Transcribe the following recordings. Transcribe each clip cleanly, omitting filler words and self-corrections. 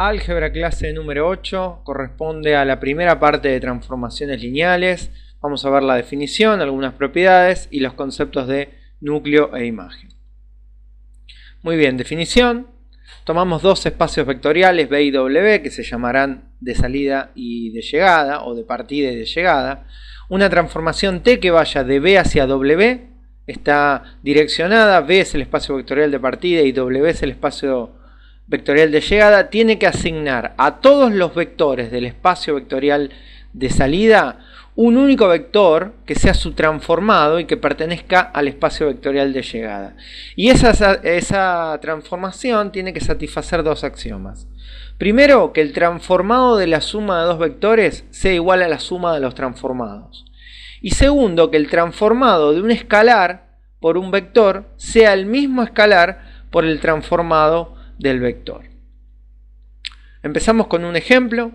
Álgebra clase número 8 corresponde a la primera parte de transformaciones lineales. Vamos a ver la definición, algunas propiedades y los conceptos de núcleo e imagen. Muy bien, definición. Tomamos dos espacios vectoriales B y W que se llamarán de salida y de llegada o de partida y de llegada. Una transformación T que vaya de B hacia W está direccionada. B es el espacio vectorial de partida y W es el espacio vectorial de llegada. Tiene que asignar a todos los vectores del espacio vectorial de salida un único vector que sea su transformado y que pertenezca al espacio vectorial de llegada. Y esa transformación tiene que satisfacer dos axiomas. Primero, que el transformado de la suma de dos vectores sea igual a la suma de los transformados. Y segundo, que el transformado de un escalar por un vector sea el mismo escalar por el transformado del vector. Empezamos con un ejemplo.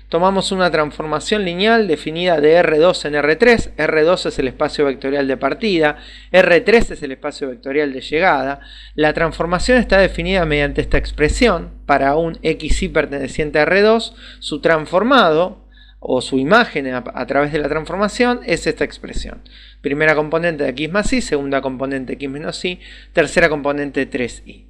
Tomamos una transformación lineal definida de R2 en R3. R2 es el espacio vectorial de partida, R3 es el espacio vectorial de llegada. La transformación está definida mediante esta expresión. Para un xy perteneciente a R2, su transformado o su imagen a través de la transformación es esta expresión. Primera componente de x más y, segunda componente de x menos y, tercera componente de 3y.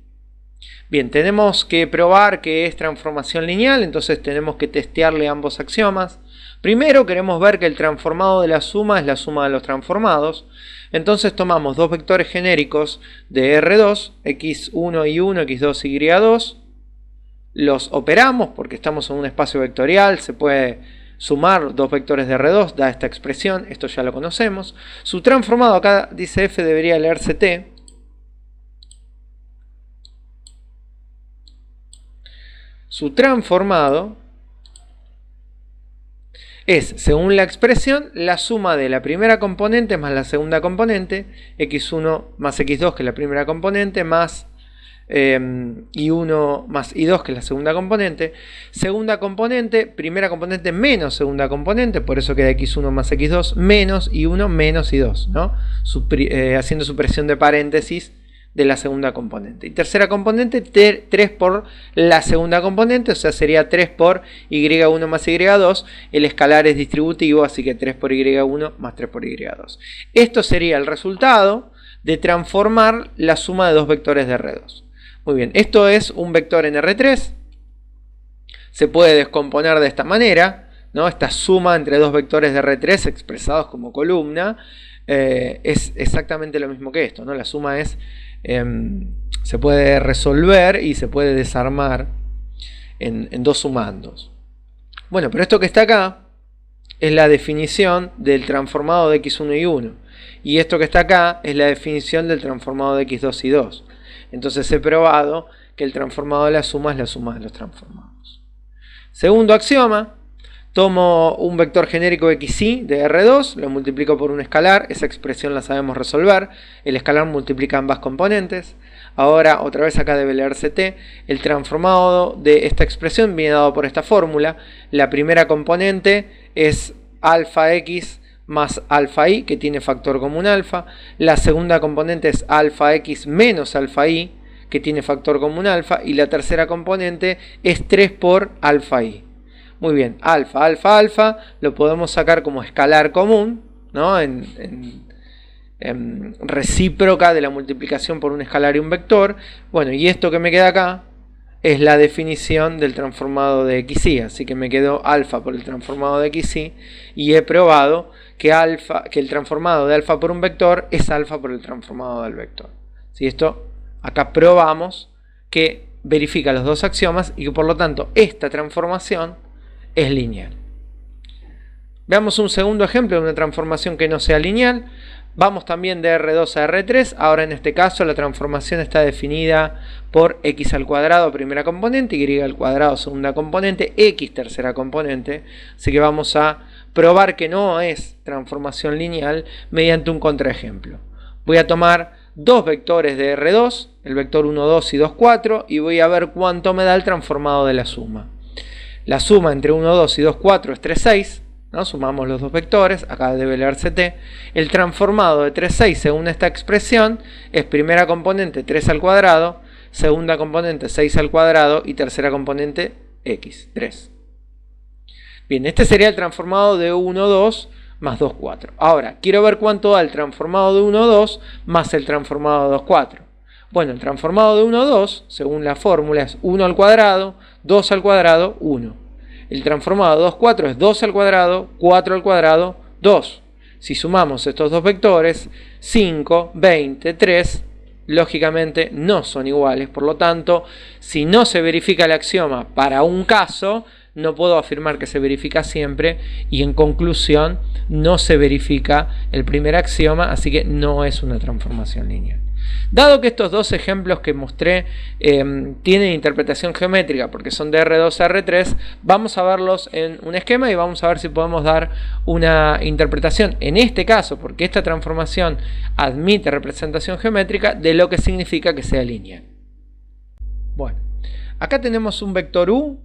Bien, tenemos que probar que es transformación lineal, entonces tenemos que testearle ambos axiomas. Primero queremos ver que el transformado de la suma es la suma de los transformados. Entonces tomamos dos vectores genéricos de R2, x1 y 1, x2 y y2. Los operamos porque estamos en un espacio vectorial, se puede sumar dos vectores de R2, da esta expresión, esto ya lo conocemos. Su transformado, acá dice f, debería leerse t. Su transformado es, según la expresión, la suma de la primera componente más la segunda componente, x1 más x2 que es la primera componente, más y1 más y2 que es la segunda componente. Segunda componente, primera componente menos segunda componente, por eso queda x1 más x2 menos y1 menos y2, ¿no? Haciendo supresión de paréntesis de la segunda componente. Y tercera componente, 3 por la segunda componente, o sea, sería 3 por y1 más y2. El escalar es distributivo, así que 3 por y1 más 3 por y2. Esto sería el resultado de transformar la suma de dos vectores de R2. Muy bien, esto es un vector en R3. Se puede descomponer de esta manera, ¿no? Esta suma entre dos vectores de R3 expresados como columna es exactamente lo mismo que esto, ¿no? La suma es se puede resolver y se puede desarmar en dos sumandos. Bueno, pero esto que está acá es la definición del transformado de x1 y 1. Y esto que está acá es la definición del transformado de x2 y 2. Entonces he probado que el transformado de la suma es la suma de los transformados. Segundo axioma. Tomo un vector genérico xy de R2, lo multiplico por un escalar, esa expresión la sabemos resolver, el escalar multiplica ambas componentes. Ahora, otra vez acá debe leerse t, el transformado de esta expresión viene dado por esta fórmula. La primera componente es alfa x más alfa y, que tiene factor común alfa. La segunda componente es alfa x menos alfa y, que tiene factor común alfa. Y la tercera componente es 3 por alfa y. Muy bien, alfa, alfa, alfa, lo podemos sacar como escalar común, ¿no? En recíproca de la multiplicación por un escalar y un vector. Bueno, y esto que me queda acá es la definición del transformado de xy, así que me quedó alfa por el transformado de xy y he probado que el transformado de alfa por un vector es alfa por el transformado del vector. ¿Sí? Esto acá probamos que verifica los dos axiomas y que por lo tanto esta transformación es lineal. Veamos un segundo ejemplo de una transformación que no sea lineal. Vamos también de R2 a R3. Ahora en este caso la transformación está definida por x al cuadrado primera componente, y al cuadrado segunda componente, x tercera componente. Así que vamos a probar que no es transformación lineal mediante un contraejemplo. Voy a tomar dos vectores de R2, el vector 1, 2 y 2, 4, y voy a ver cuánto me da el transformado de la suma. La suma entre 1, 2 y 2, 4 es 3, 6. ¿No? Sumamos los dos vectores, acá debe leerse t. El transformado de 3, 6 según esta expresión es primera componente 3 al cuadrado, segunda componente 6 al cuadrado y tercera componente x, 3. Bien, este sería el transformado de 1, 2 más 2, 4. Ahora, quiero ver cuánto da el transformado de 1, 2 más el transformado de 2, 4. Bueno, el transformado de 1, 2, según la fórmula, es 1 al cuadrado, 2 al cuadrado, 1. El transformado de 2, 4 es 2 al cuadrado, 4 al cuadrado, 2. Si sumamos estos dos vectores, 5, 20, 3, lógicamente no son iguales. Por lo tanto, si no se verifica el axioma para un caso, no puedo afirmar que se verifica siempre, y en conclusión no se verifica el primer axioma, así que no es una transformación lineal. Dado que estos dos ejemplos que mostré tienen interpretación geométrica porque son de R2 a R3, vamos a verlos en un esquema y vamos a ver si podemos dar una interpretación, en este caso, porque esta transformación admite representación geométrica, de lo que significa que sea lineal. Bueno, acá tenemos un vector U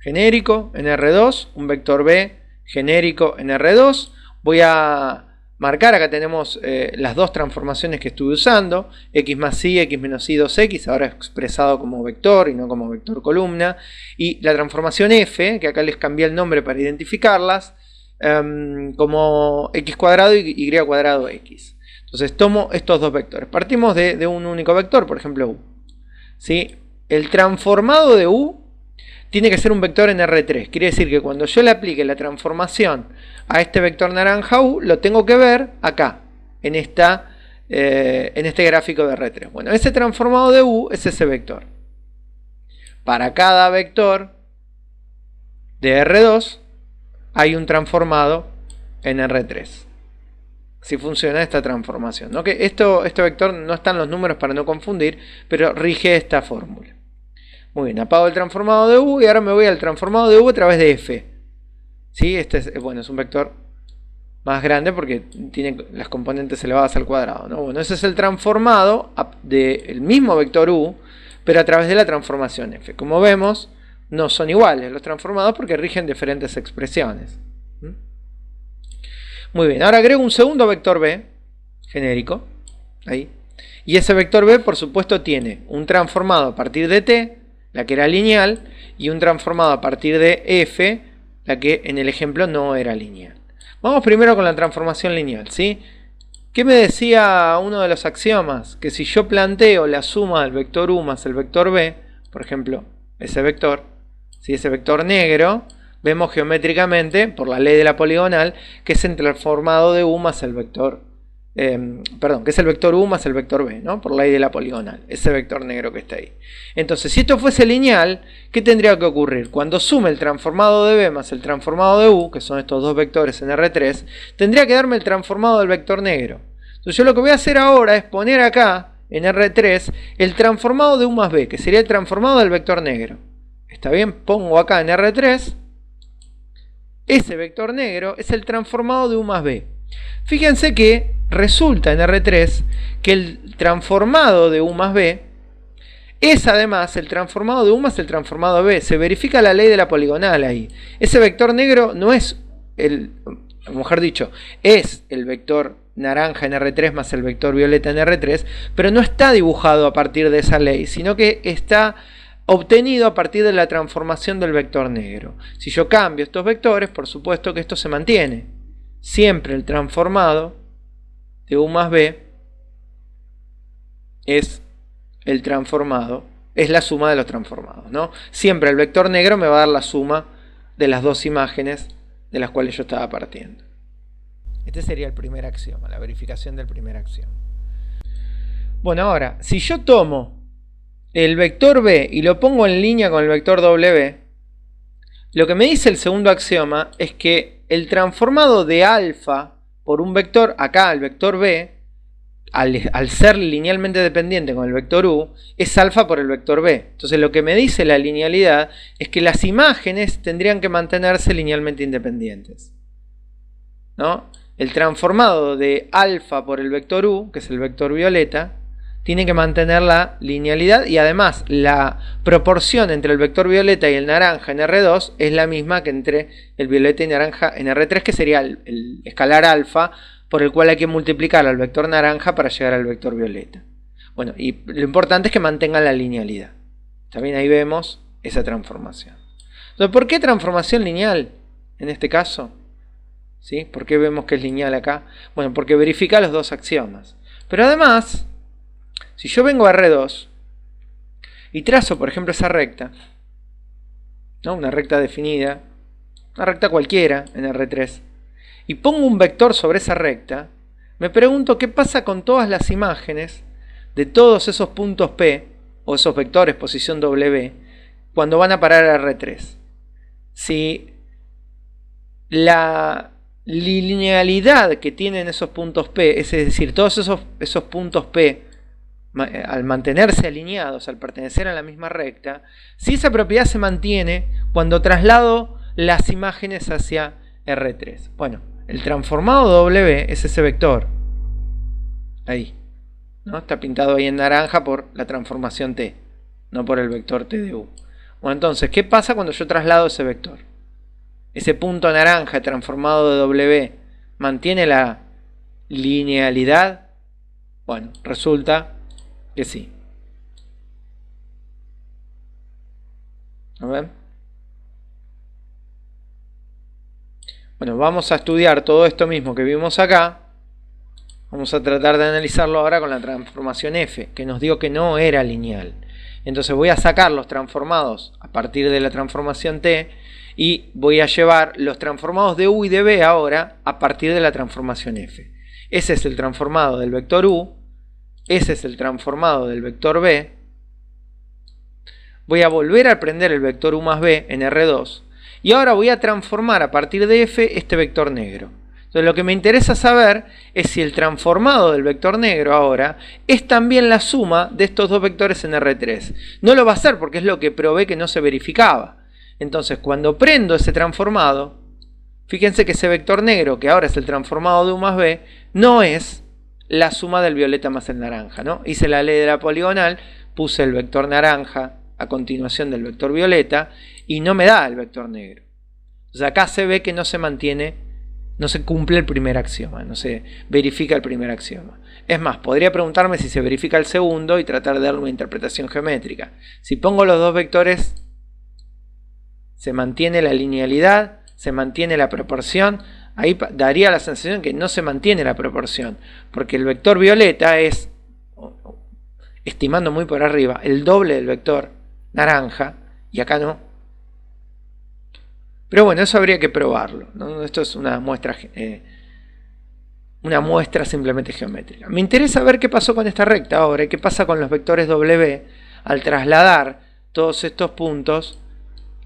genérico en R2, un vector B genérico en R2. Voy a marcar, acá tenemos las dos transformaciones que estuve usando, x más y, x menos y 2x, ahora expresado como vector y no como vector columna, y la transformación f, que acá les cambié el nombre para identificarlas, como x cuadrado y y cuadrado x. Entonces tomo estos dos vectores, partimos de un único vector, por ejemplo u. ¿Sí? El transformado de u tiene que ser un vector en R3. Quiere decir que cuando yo le aplique la transformación a este vector naranja U, lo tengo que ver acá, en este gráfico de R3. Bueno, ese transformado de U es ese vector. Para cada vector de R2 hay un transformado en R3. Así funciona esta transformación, ¿no? Que este vector no están los números para no confundir, pero rige esta fórmula. Muy bien, apago el transformado de U y ahora me voy al transformado de U a través de F. ¿Sí? Este es un vector más grande porque tiene las componentes elevadas al cuadrado, ¿no? Bueno, ese es el transformado del mismo vector U, pero a través de la transformación F. Como vemos, no son iguales los transformados porque rigen diferentes expresiones. Muy bien, ahora agrego un segundo vector B genérico, ahí. Y ese vector B, por supuesto, tiene un transformado a partir de T, la que era lineal, y un transformado a partir de F, la que en el ejemplo no era lineal. Vamos primero con la transformación lineal, ¿sí? ¿Qué me decía uno de los axiomas? Que si yo planteo la suma del vector U más el vector B, por ejemplo, ese vector, ¿sí? Ese vector negro, vemos geométricamente, por la ley de la poligonal, que es el transformado de U más el vector que es el vector U más el vector B, ¿no? Por la ley de la poligonal, ese vector negro que está ahí. Entonces, si esto fuese lineal, ¿qué tendría que ocurrir? Cuando sume el transformado de B más el transformado de U, que son estos dos vectores en R3, tendría que darme el transformado del vector negro. Entonces, yo lo que voy a hacer ahora es poner acá, en R3, el transformado de U más B, que sería el transformado del vector negro. ¿Está bien? Pongo acá en R3, ese vector negro es el transformado de U más B. Fíjense que resulta en R3 que el transformado de U más B es además el transformado de U más el transformado de B. Se verifica la ley de la poligonal ahí. Ese vector negro no es mejor dicho, es el vector naranja en R3 más el vector violeta en R3, pero no está dibujado a partir de esa ley, sino que está obtenido a partir de la transformación del vector negro. Si yo cambio estos vectores, por supuesto que esto se mantiene. Siempre el transformado de U más B es el transformado, es la suma de los transformados, ¿no? Siempre el vector negro me va a dar la suma de las dos imágenes de las cuales yo estaba partiendo. Este sería el primer axioma, la verificación del primer axioma. Bueno, ahora, si yo tomo el vector B y lo pongo en línea con el vector W, lo que me dice el segundo axioma es que el transformado de alfa por un vector, acá el vector B, al ser linealmente dependiente con el vector U, es alfa por el vector B. Entonces lo que me dice la linealidad es que las imágenes tendrían que mantenerse linealmente independientes, ¿no? El transformado de alfa por el vector U, que es el vector violeta, tiene que mantener la linealidad, y además la proporción entre el vector violeta y el naranja en R2 es la misma que entre el violeta y naranja en R3, que sería el escalar alfa, por el cual hay que multiplicar al vector naranja para llegar al vector violeta. Bueno, y lo importante es que mantengan la linealidad. También ahí vemos esa transformación. Entonces, ¿por qué transformación lineal en este caso? ¿Sí? ¿Por qué vemos que es lineal acá? Bueno, porque verifica los dos axiomas. Pero además, si yo vengo a R2 y trazo, por ejemplo, esa recta, ¿no? Una recta definida, una recta cualquiera en R3, y pongo un vector sobre esa recta, me pregunto qué pasa con todas las imágenes de todos esos puntos P, o esos vectores posición W, cuando van a parar a R3. Si la linealidad que tienen esos puntos P, es decir, todos esos puntos P, al mantenerse alineados, al pertenecer a la misma recta, si esa propiedad se mantiene cuando traslado las imágenes hacia R3. Bueno, el transformado W es ese vector. Ahí. ¿No? Está pintado ahí en naranja por la transformación T, no por el vector T de U. Bueno, entonces, ¿qué pasa cuando yo traslado ese vector? Ese punto naranja transformado de W mantiene la linealidad. Bueno, resulta que sí. ¿A ver? Bueno, vamos a estudiar todo esto mismo que vimos acá. Vamos a tratar de analizarlo ahora con la transformación F, que nos dio que no era lineal. Entonces voy a sacar los transformados a partir de la transformación T y voy a llevar los transformados de U y de B ahora a partir de la transformación F. Ese es el transformado del vector U, ese es el transformado del vector B. Voy a volver a aprender el vector U más B en R2 y ahora voy a transformar a partir de F este vector negro. Entonces lo que me interesa saber es si el transformado del vector negro ahora es también la suma de estos dos vectores en R3. No lo va a hacer porque es lo que probé que no se verificaba. Entonces cuando prendo ese transformado, fíjense que ese vector negro, que ahora es el transformado de U más B, no es la suma del violeta más el naranja, ¿no? Hice la ley de la poligonal, puse el vector naranja a continuación del vector violeta y no me da el vector negro. Entonces acá se ve que no se mantiene, no se cumple el primer axioma, no se verifica el primer axioma. Es más, podría preguntarme si se verifica el segundo y tratar de darle una interpretación geométrica. Si pongo los dos vectores, se mantiene la linealidad, se mantiene la proporción. Ahí daría la sensación que no se mantiene la proporción, porque el vector violeta es, estimando muy por arriba, el doble del vector naranja, y acá no. Pero bueno, eso habría que probarlo, ¿no? Esto es una muestra simplemente geométrica. Me interesa ver qué pasó con esta recta ahora y qué pasa con los vectores W al trasladar todos estos puntos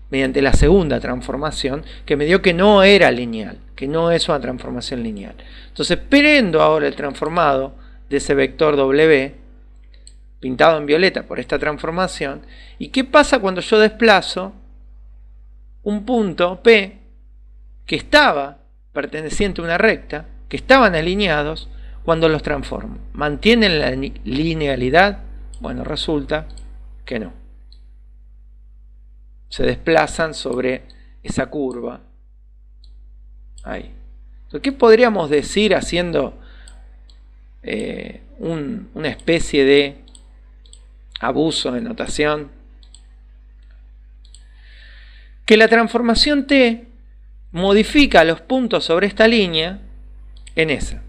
mediante la segunda transformación, que me dio que no era lineal, que no es una transformación lineal. Entonces prendo ahora el transformado de ese vector W, pintado en violeta por esta transformación, y qué pasa cuando yo desplazo un punto P que estaba perteneciente a una recta, que estaban alineados, cuando los transformo. ¿Mantienen la linealidad? Bueno, resulta que no. Se desplazan sobre esa curva. Ahí. Entonces, ¿qué podríamos decir haciendo una especie de abuso de notación? Que la transformación T modifica los puntos sobre esta línea en esa.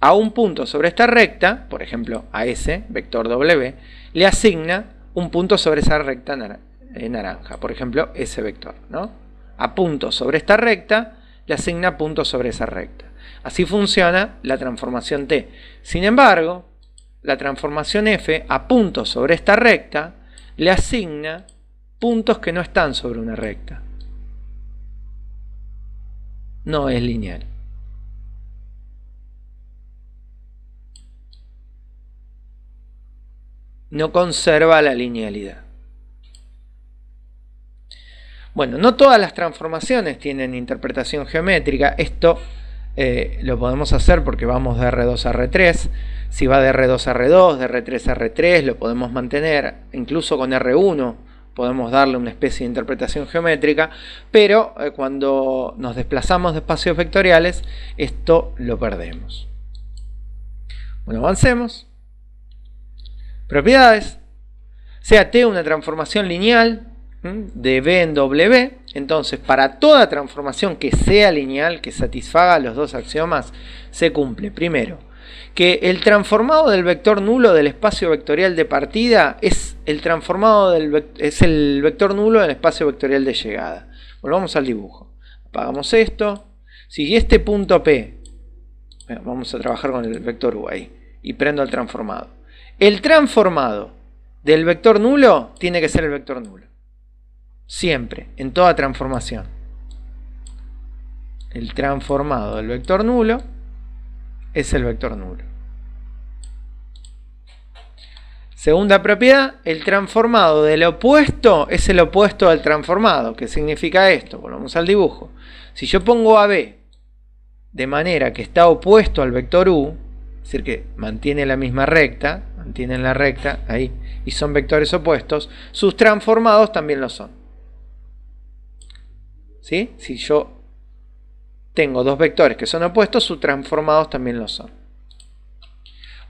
A un punto sobre esta recta, por ejemplo a ese vector W, le asigna un punto sobre esa recta naranja, por ejemplo ese vector, ¿no? A puntos sobre esta recta le asigna puntos sobre esa recta. Así funciona la transformación T. Sin embargo, la transformación F a puntos sobre esta recta le asigna puntos que no están sobre una recta. No es lineal. No conserva la linealidad. Bueno, no todas las transformaciones tienen interpretación geométrica. Esto lo podemos hacer porque vamos de R2 a R3. Si va de R2 a R2, de R3 a R3, lo podemos mantener. Incluso con R1 podemos darle una especie de interpretación geométrica, pero cuando nos desplazamos de espacios vectoriales, esto lo perdemos. Bueno, avancemos. Propiedades. Sea T una transformación lineal, de B en W. Entonces, para toda transformación que sea lineal, que satisfaga los dos axiomas, se cumple, primero, que el transformado del vector nulo del espacio vectorial de partida es el vector nulo del espacio vectorial de llegada. Volvamos al dibujo. Apagamos esto. Si este punto P, vamos a trabajar con el vector U ahí, y prendo el transformado. El transformado del vector nulo tiene que ser el vector nulo. Siempre, en toda transformación. El transformado del vector nulo es el vector nulo. Segunda propiedad, el transformado del opuesto es el opuesto del transformado. ¿Qué significa esto? Volvamos al dibujo. Si yo pongo a B de manera que está opuesto al vector U, es decir, que mantiene la misma recta, mantienen la recta ahí, y son vectores opuestos, sus transformados también lo son. ¿Sí? Si yo tengo dos vectores que son opuestos, sus transformados también lo son.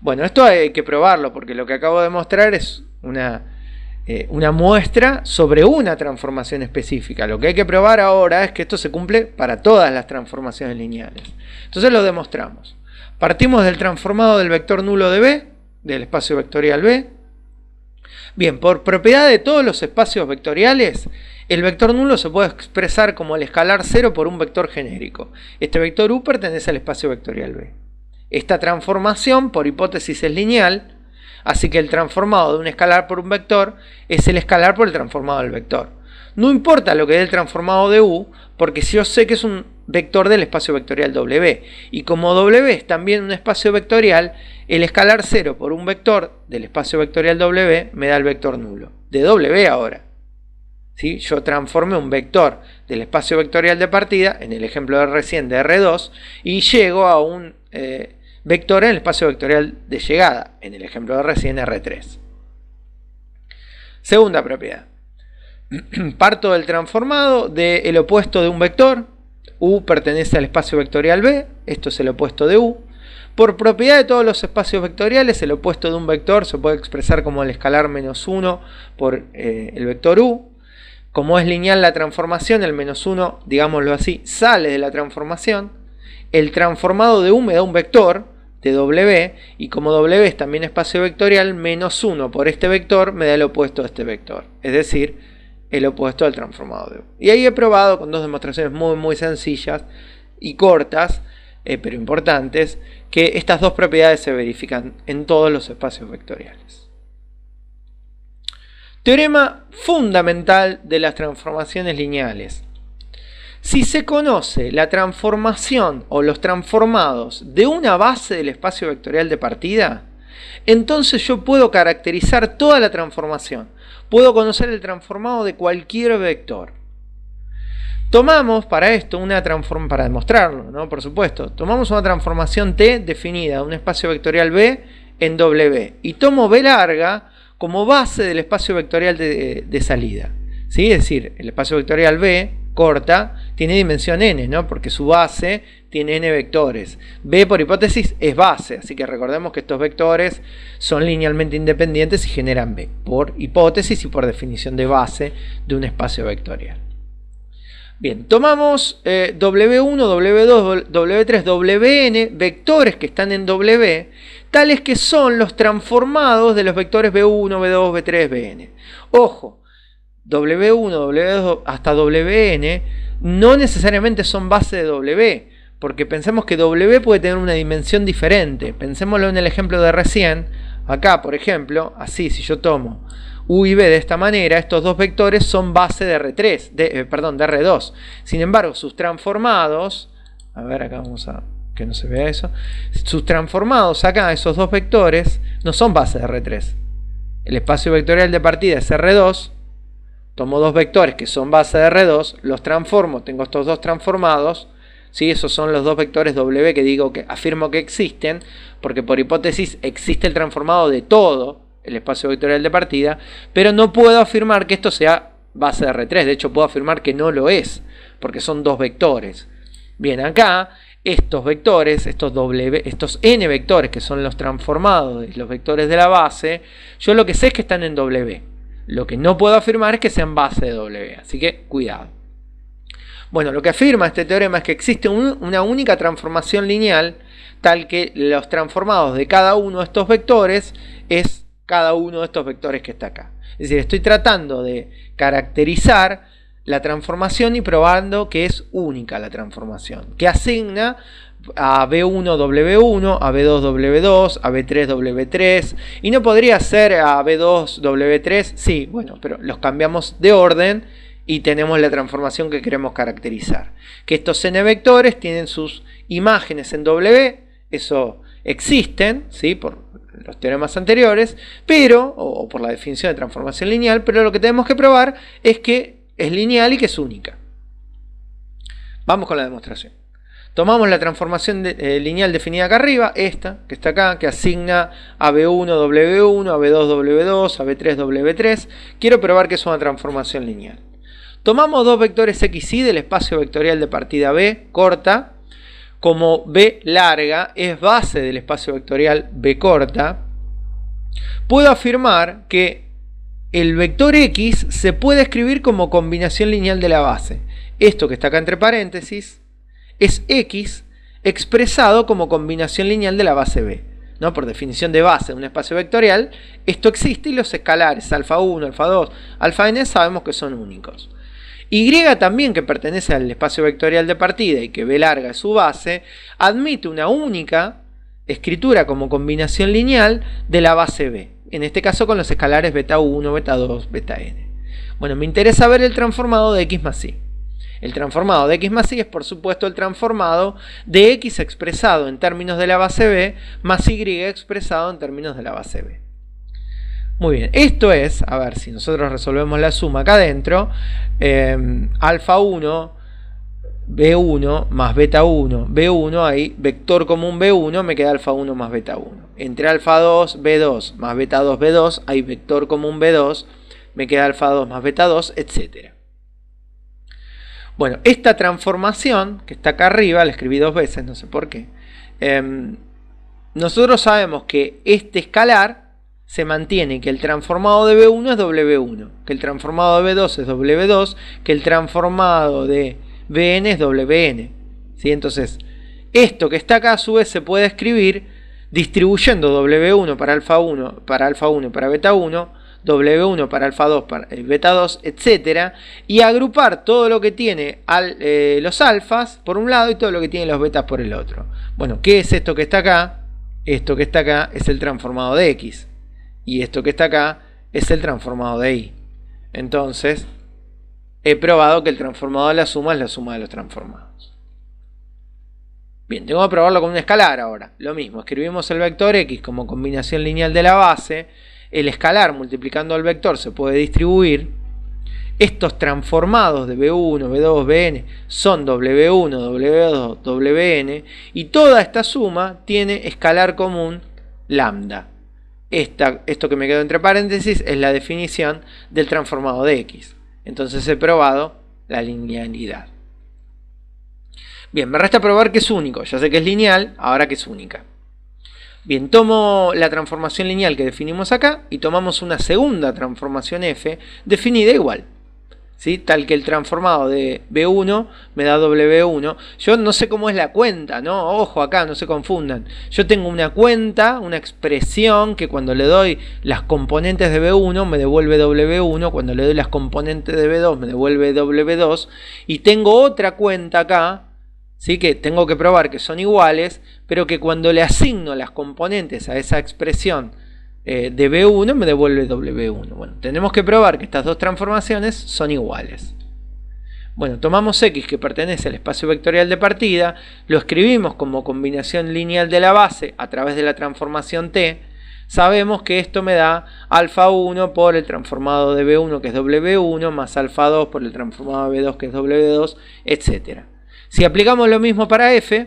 Bueno, esto hay que probarlo porque lo que acabo de mostrar es una muestra sobre una transformación específica. Lo que hay que probar ahora es que esto se cumple para todas las transformaciones lineales. Entonces lo demostramos. Partimos del transformado del vector nulo de B, del espacio vectorial B. Bien, por propiedad de todos los espacios vectoriales, el vector nulo se puede expresar como el escalar 0 por un vector genérico. Este vector U pertenece al espacio vectorial B. Esta transformación, por hipótesis, es lineal, así que el transformado de un escalar por un vector es el escalar por el transformado del vector. No importa lo que dé el transformado de U, porque si yo sé que es un vector del espacio vectorial W, y como W es también un espacio vectorial, el escalar 0 por un vector del espacio vectorial W me da el vector nulo. De W ahora. ¿Sí? Yo transformé un vector del espacio vectorial de partida, en el ejemplo de recién de R2, y llego a un vector en el espacio vectorial de llegada, en el ejemplo de recién R3. Segunda propiedad. Parto del transformado del opuesto de un vector. U pertenece al espacio vectorial B, esto es el opuesto de U. Por propiedad de todos los espacios vectoriales, el opuesto de un vector se puede expresar como el escalar menos 1 por el vector U. Como es lineal la transformación, el menos 1, digámoslo así, sale de la transformación. El transformado de U me da un vector de W, y como W es también espacio vectorial, menos 1 por este vector me da el opuesto de este vector, es decir, el opuesto del transformado de U. Y ahí he probado con dos demostraciones muy sencillas y cortas, pero importantes, que estas dos propiedades se verifican en todos los espacios vectoriales. Teorema fundamental de las transformaciones lineales. Si se conoce la transformación o los transformados de una base del espacio vectorial de partida, entonces yo puedo caracterizar toda la transformación. Puedo conocer el transformado de cualquier vector. Tomamos para esto una transformación, para demostrarlo, ¿no? Por supuesto, tomamos una transformación T definida de un espacio vectorial B en W y tomo B larga como base del espacio vectorial de salida. ¿Sí? Es decir, el espacio vectorial B corta tiene dimensión n, ¿no? Porque su base tiene n vectores. B por hipótesis es base, así que recordemos que estos vectores son linealmente independientes y generan B por hipótesis y por definición de base de un espacio vectorial. Bien, tomamos W1, W2, W3, Wn, vectores que están en W, tales que son los transformados de los vectores B1, B2, B3, Bn. Ojo, W1, W2 hasta Wn no necesariamente son base de W, porque pensemos que W puede tener una dimensión diferente. Pensémoslo en el ejemplo de recién. Acá, por ejemplo, así, si yo tomo U y B de esta manera, estos dos vectores son base de R3, de R2. Sin embargo, sus transformados, a ver, acá vamos a que no se vea eso, sus transformados acá, esos dos vectores, no son base de R3. El espacio vectorial de partida es R2, tomo dos vectores que son base de R2, los transformo, tengo estos dos transformados, ¿sí? Esos son los dos vectores W que digo que afirmo que existen, porque por hipótesis existe el transformado de todo el espacio vectorial de partida, pero no puedo afirmar que esto sea base de R3, de hecho puedo afirmar que no lo es, porque son dos vectores. Bien, acá estos vectores, estos n vectores que son los transformados de los vectores de la base, yo lo que sé es que están en W. Lo que no puedo afirmar es que sean base de W, así que cuidado. Bueno, lo que afirma este teorema es que existe una única transformación lineal tal que los transformados de cada uno de estos vectores es cada uno de estos vectores que está acá. Es decir, estoy tratando de caracterizar la transformación y probando que es única la transformación, que asigna a B1 W1, a B2 W2, a B3 W3, y no podría ser a B2 W3, sí, bueno, pero los cambiamos de orden y tenemos la transformación que queremos caracterizar. Que estos n vectores tienen sus imágenes en W, eso existen, ¿sí? Por los teoremas anteriores, pero, o por la definición de transformación lineal, pero lo que tenemos que probar es que es lineal y que es única. Vamos con la demostración. Tomamos la transformación lineal definida acá arriba, esta que está acá, que asigna a B1 W1, a B2 W2, a B3 W3. Quiero probar que es una transformación lineal. Tomamos dos vectores x y del espacio vectorial de partida B corta. Como B larga es base del espacio vectorial B corta, puedo afirmar que el vector x se puede escribir como combinación lineal de la base. Esto que está acá entre paréntesis es x expresado como combinación lineal de la base B, ¿no? Por definición de base de un espacio vectorial, esto existe y los escalares alfa 1, alfa 2, alfa n sabemos que son únicos. Y también, que pertenece al espacio vectorial de partida y que B larga es su base, admite una única escritura como combinación lineal de la base B, en este caso con los escalares beta 1, beta 2, beta n. Bueno, me interesa ver el transformado de x más y. El transformado de x más y es, por supuesto, el transformado de x expresado en términos de la base B más y expresado en términos de la base B. Muy bien, esto es, a ver si nosotros resolvemos la suma acá adentro, alfa 1, B1 más beta 1, B1, ahí vector común B1, me queda alfa 1 más beta 1. Entre alfa 2, B2 más beta 2, B2, hay vector común B2, me queda alfa 2 más beta 2, etc. Bueno, esta transformación que está acá arriba, la escribí dos veces, no sé por qué. Nosotros sabemos que este escalar se mantiene, que el transformado de B1 es W1, que el transformado de B2 es W2, que el transformado de Bn es Wn. ¿Sí? Entonces, esto que está acá a su vez se puede escribir distribuyendo W1 para alfa 1 y para beta 1, W1 para alfa 2, para beta 2, etc. Y agrupar todo lo que tiene los alfas por un lado y todo lo que tiene los betas por el otro. Bueno, ¿qué es esto que está acá? Esto que está acá es el transformado de x. Y esto que está acá es el transformado de y. Entonces, he probado que el transformado de la suma es la suma de los transformados. Bien, tengo que probarlo con un escalar ahora. Lo mismo, escribimos el vector x como combinación lineal de la base. El escalar multiplicando al vector se puede distribuir. Estos transformados de B1, B2, Bn son W1, W2, Wn. Y toda esta suma tiene escalar común lambda. Esto que me quedó entre paréntesis es la definición del transformado de x. Entonces he probado la linealidad. Bien, me resta probar que es único. Ya sé que es lineal, ahora que es única. Bien, tomo la transformación lineal que definimos acá y tomamos una segunda transformación f definida igual. ¿Sí? Tal que el transformado de B1 me da W1. Yo no sé cómo es la cuenta, ¿no? Ojo acá, no se confundan. Yo tengo una cuenta, una expresión que cuando le doy las componentes de B1 me devuelve W1, cuando le doy las componentes de B2 me devuelve W2, y tengo otra cuenta acá, ¿sí? Que tengo que probar que son iguales, pero que cuando le asigno las componentes a esa expresión de B1 me devuelve W1. Bueno, tenemos que probar que estas dos transformaciones son iguales. Bueno, tomamos x que pertenece al espacio vectorial de partida, lo escribimos como combinación lineal de la base a través de la transformación t. Sabemos que esto me da alfa 1 por el transformado de B1 que es W1 más alfa 2 por el transformado de B2 que es W2, etc. Si aplicamos lo mismo para f,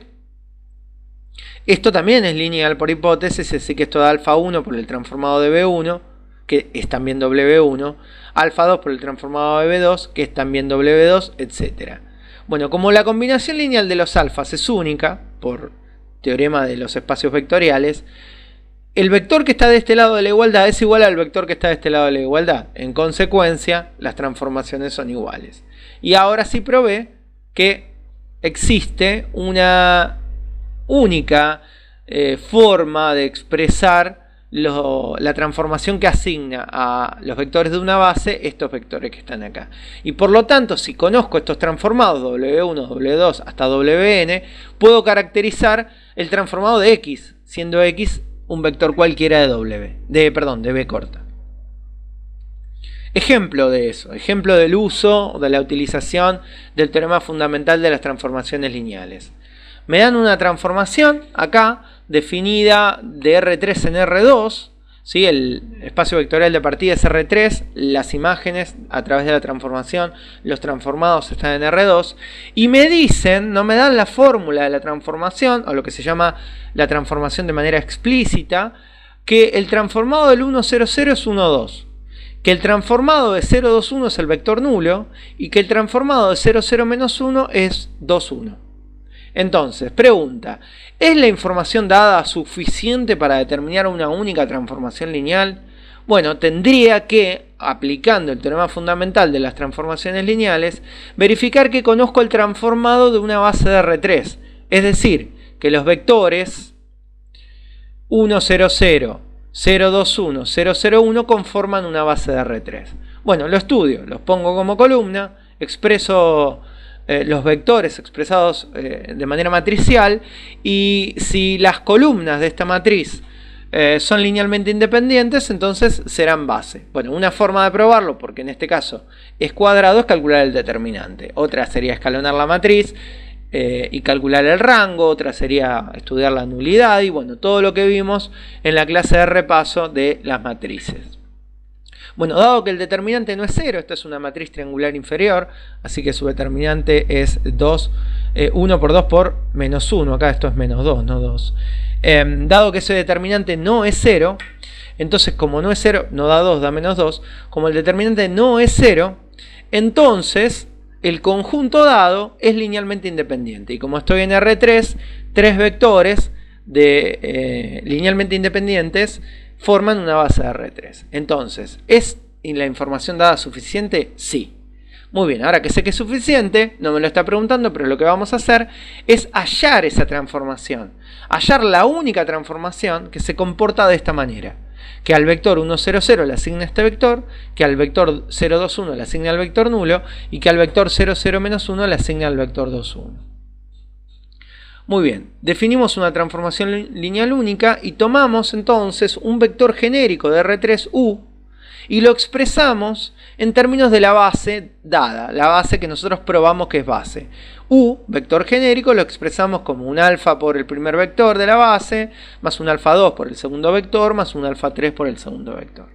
esto también es lineal por hipótesis, así que esto da alfa 1 por el transformado de B1, que es también W1, alfa 2 por el transformado de B2, que es también W2, etc. Bueno, como la combinación lineal de los alfas es única, por teorema de los espacios vectoriales, el vector que está de este lado de la igualdad es igual al vector que está de este lado de la igualdad. En consecuencia, las transformaciones son iguales. Y ahora sí probé que existe una única forma de expresar la transformación que asigna a los vectores de una base estos vectores que están acá. Y por lo tanto, si conozco estos transformados W1, W2 hasta Wn, puedo caracterizar el transformado de X, siendo X un vector cualquiera de B corta. Ejemplo de eso, ejemplo del uso, de la utilización del teorema fundamental de las transformaciones lineales. Me dan una transformación acá definida de R3 en R2, ¿sí? El espacio vectorial de partida es R3, las imágenes a través de la transformación, los transformados están en R2, y me dicen, no me dan la fórmula de la transformación, o lo que se llama la transformación de manera explícita, que el transformado del 1, 0, 0 es 1, 2. Que el transformado de 0, 2, 1 es el vector nulo y que el transformado de 0, 0, menos 1 es 2, 1. Entonces, pregunta, ¿es la información dada suficiente para determinar una única transformación lineal? Bueno, tendría que, aplicando el teorema fundamental de las transformaciones lineales, verificar que conozco el transformado de una base de R3. Es decir, que los vectores 1, 0, 0, 0, 2, 1, 0, 0, 1 conforman una base de R3. Bueno, lo estudio, los pongo como columna, expreso los vectores expresados de manera matricial, y si las columnas de esta matriz son linealmente independientes, entonces serán base. Bueno, una forma de probarlo, porque en este caso es cuadrado, es calcular el determinante. Otra sería escalonar la matriz y calcular el rango, otra sería estudiar la nulidad y bueno, todo lo que vimos en la clase de repaso de las matrices. Bueno, dado que el determinante no es 0, esta es una matriz triangular inferior, así que su determinante es 2, 1 por 2 por menos 1, acá esto es menos 2, no 2. Dado que ese determinante no es 0, entonces como no es 0, no da 2, da menos 2, como el determinante no es 0, entonces el conjunto dado es linealmente independiente. Y como estoy en R3, tres vectores linealmente independientes forman una base de R3. Entonces, ¿es la información dada suficiente? Sí. Muy bien, ahora que sé que es suficiente, no me lo está preguntando, pero lo que vamos a hacer es hallar esa transformación. Hallar la única transformación que se comporta de esta manera. Que al vector 1, 0, 0 le asigne este vector, que al vector 0, 2, 1 le asigne al vector nulo, y que al vector 0, 0, menos 1 le asigne al vector 2, 1. Muy bien, definimos una transformación lineal única y tomamos entonces un vector genérico de R3U y lo expresamos en términos de la base dada, la base que nosotros probamos que es base. U, vector genérico, lo expresamos como un alfa por el primer vector de la base, más un alfa 2 por el segundo vector, más un alfa 3 por el segundo vector,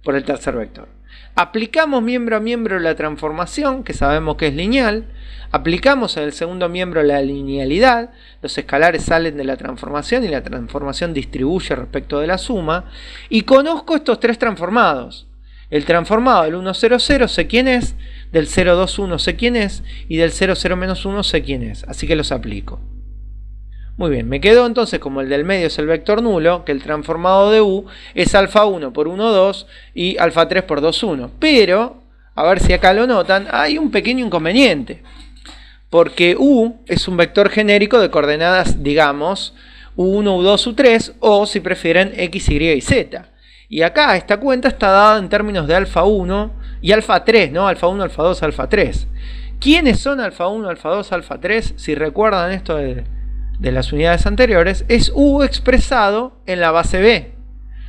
por el tercer vector. Aplicamos miembro a miembro la transformación, que sabemos que es lineal. Aplicamos en el segundo miembro la linealidad. Los escalares salen de la transformación y la transformación distribuye respecto de la suma. Y conozco estos tres transformados. El transformado del 1, 0, 0 sé quién es, del 0, 2, 1 sé quién es, y del 0, 0, menos 1 sé quién es. Así que los aplico. Muy bien, me quedó entonces como el del medio es el vector nulo, que el transformado de U es alfa 1 por 1, 2 y alfa 3 por 2, 1. Pero, a ver si acá lo notan, hay un pequeño inconveniente. Porque U es un vector genérico de coordenadas, digamos, U1, U2, U3, o si prefieren X, Y y Z. Y acá esta cuenta está dada en términos de alfa 1 y alfa 3, ¿no? Alfa 1, alfa 2, alfa 3. ¿Quiénes son alfa 1, alfa 2, alfa 3? Si recuerdan esto de las unidades anteriores, es U expresado en la base B.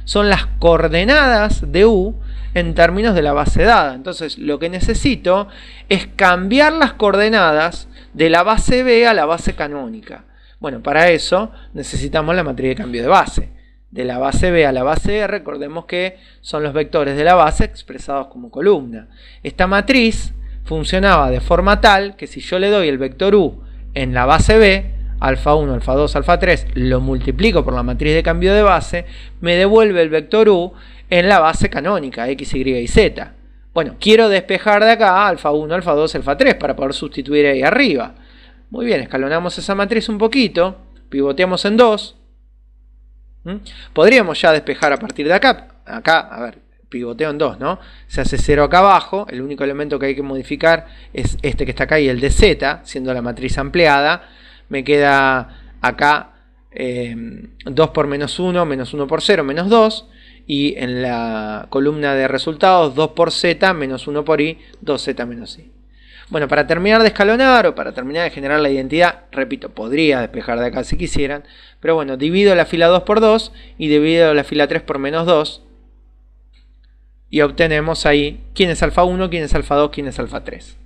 Son las coordenadas de U en términos de la base dada. Entonces lo que necesito es cambiar las coordenadas de la base B a la base canónica. Bueno, para eso necesitamos la matriz de cambio de base. De la base B a la base E, recordemos que son los vectores de la base expresados como columna. Esta matriz funcionaba de forma tal que si yo le doy el vector U en la base B, alfa 1, alfa 2, alfa 3, lo multiplico por la matriz de cambio de base, me devuelve el vector U en la base canónica, X, Y y Z. Bueno, quiero despejar de acá alfa 1, alfa 2, alfa 3 para poder sustituir ahí arriba. Muy bien, escalonamos esa matriz un poquito, pivoteamos en 2. Podríamos ya despejar a partir de acá. Acá, a ver, pivoteo en 2, ¿no? Se hace 0 acá abajo. El único elemento que hay que modificar es este que está acá y el de z, siendo la matriz ampliada. Me queda acá 2 por menos 1, menos 1 por 0, menos 2. Y en la columna de resultados, 2 por z, menos 1 por i, 2z menos i. Bueno, para terminar de escalonar o para terminar de generar la identidad, repito, podría despejar de acá si quisieran, pero bueno, divido la fila 2 por 2 y divido la fila 3 por menos 2 y obtenemos ahí quién es alfa 1, quién es alfa 2, quién es alfa 3.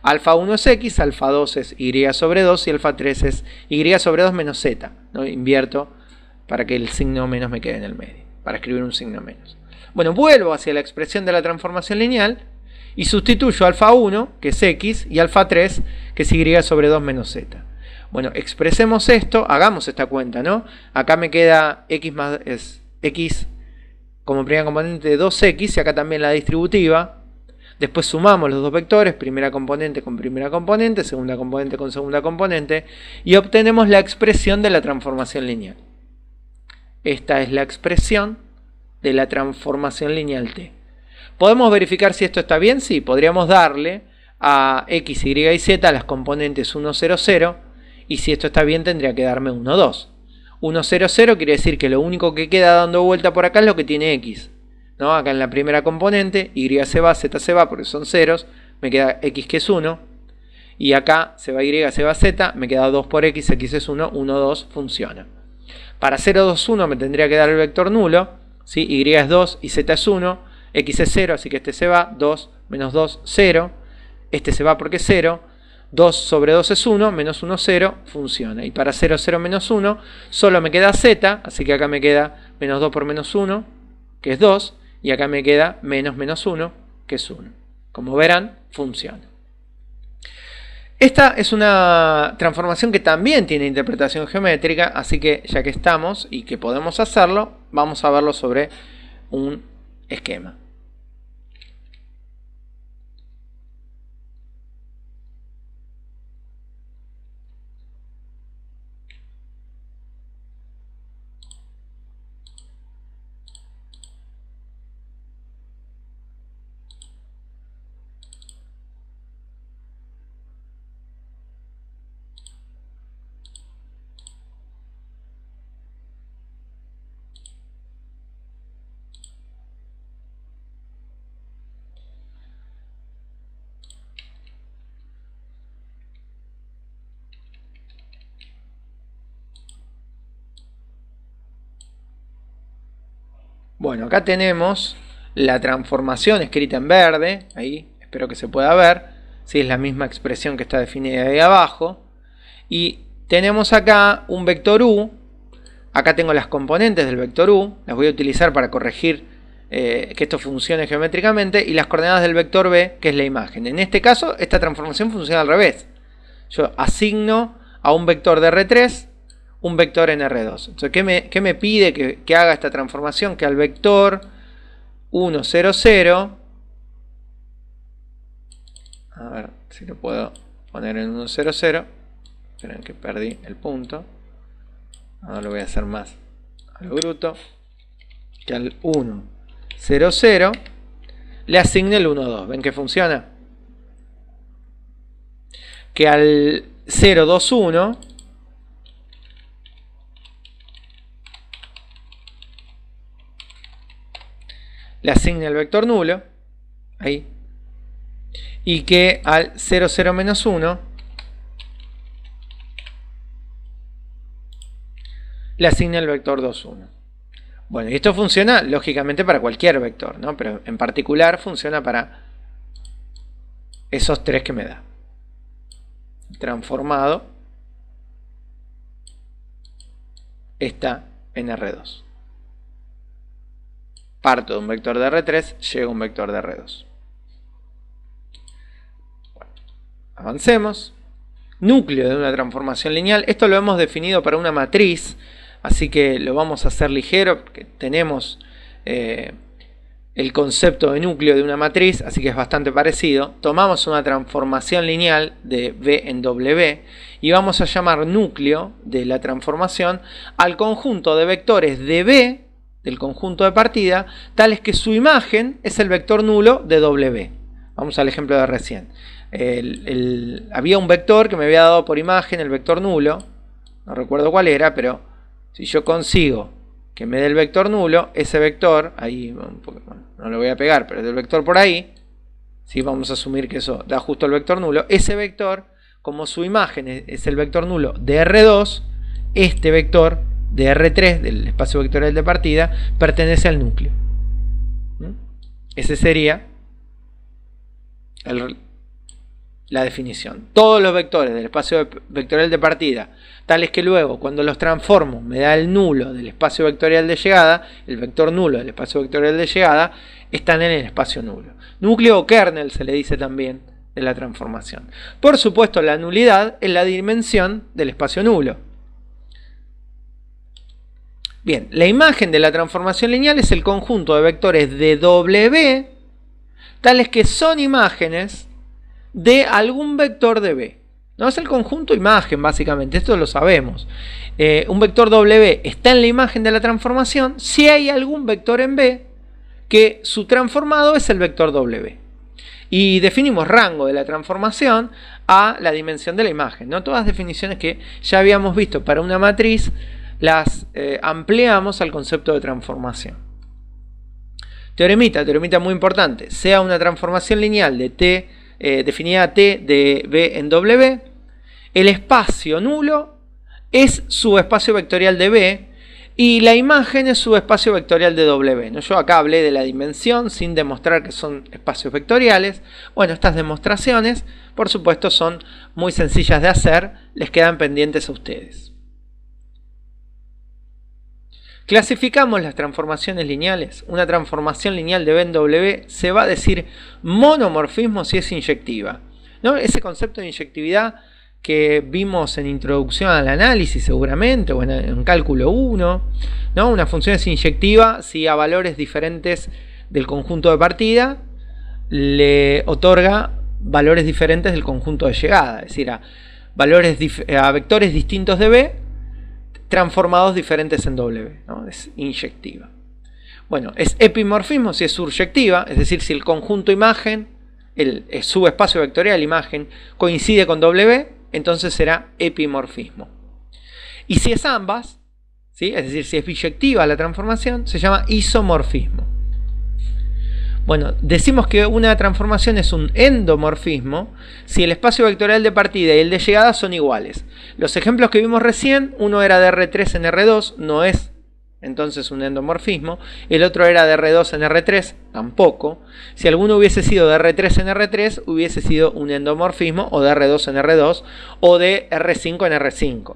Alfa 1 es x, alfa 2 es y sobre 2 y alfa 3 es y sobre 2 menos z. ¿No? Invierto para que el signo menos me quede en el medio, para escribir un signo menos. Bueno, vuelvo hacia la expresión de la transformación lineal y sustituyo alfa 1, que es x, y alfa 3, que es y sobre 2 menos z. Bueno, expresemos esto, hagamos esta cuenta, ¿no? Acá me queda x más es x como primera componente de 2x, y acá también la distributiva. Después sumamos los dos vectores, primera componente con primera componente, segunda componente con segunda componente, y obtenemos la expresión de la transformación lineal. Esta es la expresión de la transformación lineal t. ¿Podemos verificar si esto está bien? Sí, podríamos darle a x, y y z las componentes 1, 0, 0, y si esto está bien tendría que darme 1, 2. 1, 0, 0 quiere decir que lo único que queda dando vuelta por acá es lo que tiene x. ¿No? Acá en la primera componente, y se va, z se va porque son ceros, me queda x que es 1, y acá se va y, se va z, me queda 2 por x, x es 1, 1, 2, funciona. Para 0, 2, 1 me tendría que dar el vector nulo, ¿sí? Y es 2 y z es 1, x es 0, así que este se va, 2 menos 2, 0, este se va porque es 0, 2 sobre 2 es 1, menos 1, 0, funciona. Y para 0, 0, menos 1, solo me queda z, así que acá me queda menos 2 por menos 1, que es 2, y acá me queda menos menos 1, que es 1. Como verán, funciona. Esta es una transformación que también tiene interpretación geométrica, así que ya que estamos y que podemos hacerlo, vamos a verlo sobre un esquema. Bueno, acá tenemos la transformación escrita en verde, ahí espero que se pueda ver, ¿sí? Es la misma expresión que está definida ahí abajo, y tenemos acá un vector u, acá tengo las componentes del vector u, las voy a utilizar para corregir que esto funcione geométricamente, y las coordenadas del vector b, que es la imagen. En este caso, esta transformación funciona al revés. Yo asigno a un vector de R3 un vector en R2. Entonces, ¿qué me pide que haga esta transformación? Que al vector 1, 0, 0, a ver si lo puedo poner en 1, 0, 0. Esperen que perdí el punto. Ahora lo voy a hacer más a lo bruto. Que al 1, 0, 0 le asigne el 1, 2. ¿Ven que funciona? Que al 0, 2, 1 le asigne el vector nulo, ahí, y que al 0, 0, menos 1 le asigne el vector 2, 1. Bueno, y esto funciona lógicamente para cualquier vector, ¿no? Pero en particular funciona para esos tres que me da. Transformado está en R2. Parto de un vector de R3, llego a un vector de R2. Bueno, avancemos. Núcleo de una transformación lineal. Esto lo hemos definido para una matriz, así que lo vamos a hacer ligero, porque tenemos el concepto de núcleo de una matriz, así que es bastante parecido. Tomamos una transformación lineal de V en W y vamos a llamar núcleo de la transformación al conjunto de vectores de V del conjunto de partida, tales que su imagen es el vector nulo de W. Vamos al ejemplo de recién. Había un vector que me había dado por imagen el vector nulo, no recuerdo cuál era, pero si yo consigo que me dé el vector nulo, ese vector, ahí no lo voy a pegar, pero del vector por ahí, ¿sí? Vamos a asumir que eso da justo el vector nulo, ese vector, como su imagen es el vector nulo de R2, este vector de R3 del espacio vectorial de partida pertenece al núcleo. Ese sería la definición. Todos los vectores del espacio vectorial de partida, tales que luego cuando los transformo me da el nulo del espacio vectorial de llegada, el vector nulo del espacio vectorial de llegada, están en el espacio nulo. Núcleo o kernel se le dice también de la transformación. Por supuesto, la nulidad es la dimensión del espacio nulo. Bien, la imagen de la transformación lineal es el conjunto de vectores de W, tales que son imágenes de algún vector de B. No es el conjunto imagen, básicamente, esto lo sabemos. Un vector W está en la imagen de la transformación si hay algún vector en B que su transformado es el vector W. Y definimos rango de la transformación a la dimensión de la imagen, ¿no? Todas definiciones que ya habíamos visto para una matriz las ampliamos al concepto de transformación. Teoremita muy importante. Sea una transformación lineal de T, definida T de B en W, el espacio nulo es su espacio vectorial de B y la imagen es su espacio vectorial de W, ¿no? Yo acá hablé de la dimensión sin demostrar que son espacios vectoriales. Bueno, estas demostraciones, por supuesto, son muy sencillas de hacer, les quedan pendientes a ustedes. Clasificamos las transformaciones lineales. Una transformación lineal de B en W se va a decir monomorfismo si es inyectiva, ¿no? Ese concepto de inyectividad que vimos en introducción al análisis seguramente, o en cálculo 1, ¿no? Una función es inyectiva si a valores diferentes del conjunto de partida le otorga valores diferentes del conjunto de llegada, es decir, a vectores distintos de B transformados diferentes en W, ¿no? Es inyectiva. Bueno, es epimorfismo si es surjectiva, es decir, si el conjunto imagen, el subespacio vectorial imagen, coincide con W, entonces será epimorfismo. Y si es ambas, ¿sí? Es decir, si es biyectiva la transformación, se llama isomorfismo. Bueno, decimos que una transformación es un endomorfismo si el espacio vectorial de partida y el de llegada son iguales. Los ejemplos que vimos recién, uno era de R3 en R2, no es entonces un endomorfismo. El otro era de R2 en R3, tampoco. Si alguno hubiese sido de R3 en R3, hubiese sido un endomorfismo, o de R2 en R2, o de R5 en R5.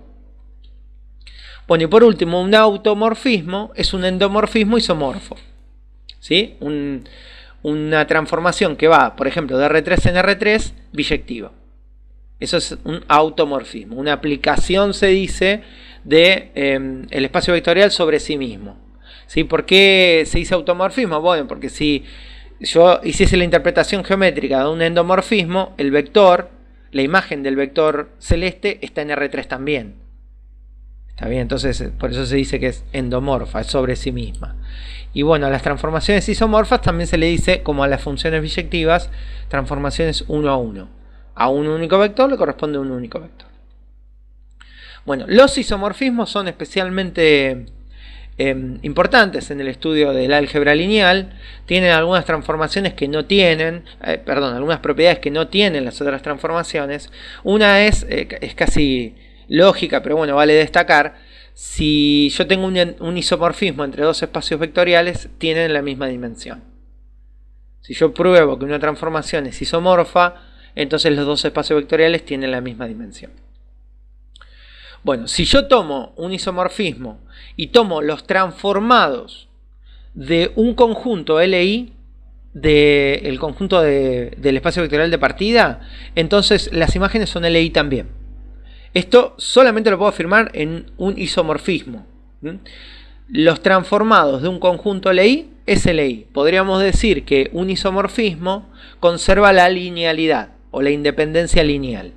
Bueno, y por último, un automorfismo es un endomorfismo isomorfo, ¿sí? Una transformación que va, por ejemplo, de R3 en R3, biyectiva. Eso es un automorfismo, una aplicación, se dice, de el espacio vectorial sobre sí mismo, ¿sí? ¿Por qué se dice automorfismo? Bueno, porque si yo hiciese la interpretación geométrica de un endomorfismo, el vector, la imagen del vector celeste está en R3 también. ¿Está bien? Entonces, por eso se dice que es endomorfa, es sobre sí misma. Y bueno, a las transformaciones isomorfas también se le dice, como a las funciones biyectivas, transformaciones 1 a 1. A un único vector le corresponde un único vector. Bueno, los isomorfismos son especialmente importantes en el estudio del álgebra lineal. Tienen algunas transformaciones que no tienen, algunas propiedades que no tienen las otras transformaciones. Una es casi lógica, pero bueno, vale destacar. Si yo tengo un isomorfismo entre dos espacios vectoriales, tienen la misma dimensión. Si yo pruebo que una transformación es isomorfa, entonces los dos espacios vectoriales tienen la misma dimensión. Bueno, si yo tomo un isomorfismo y tomo los transformados de un conjunto LI, del conjunto del espacio vectorial de partida, entonces las imágenes son LI también. Esto solamente lo puedo afirmar en un isomorfismo. los transformados de un conjunto LI es LI. Podríamos decir que un isomorfismo conserva la linealidad o la independencia lineal.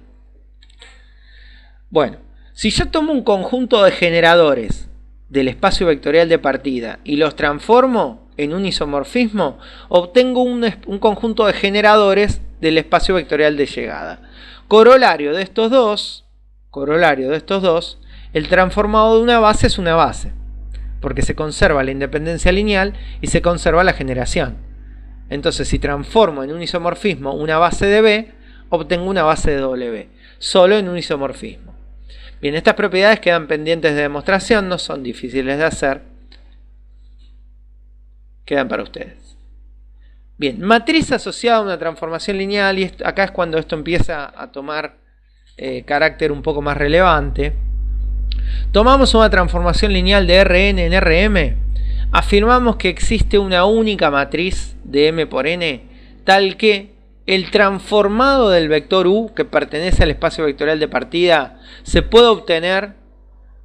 Bueno, si yo tomo un conjunto de generadores del espacio vectorial de partida y los transformo en un isomorfismo, obtengo un conjunto de generadores del espacio vectorial de llegada. Corolario de estos dos, el transformado de una base es una base, porque se conserva la independencia lineal y se conserva la generación. Entonces, si transformo en un isomorfismo una base de B, obtengo una base de W, solo en un isomorfismo. Bien, estas propiedades quedan pendientes de demostración, no son difíciles de hacer, quedan para ustedes. Bien, matriz asociada a una transformación lineal, y acá es cuando esto empieza a tomar carácter un poco más relevante. Tomamos una transformación lineal de Rn en Rm, afirmamos que existe una única matriz de m por n, tal que el transformado del vector u, que pertenece al espacio vectorial de partida, se puede obtener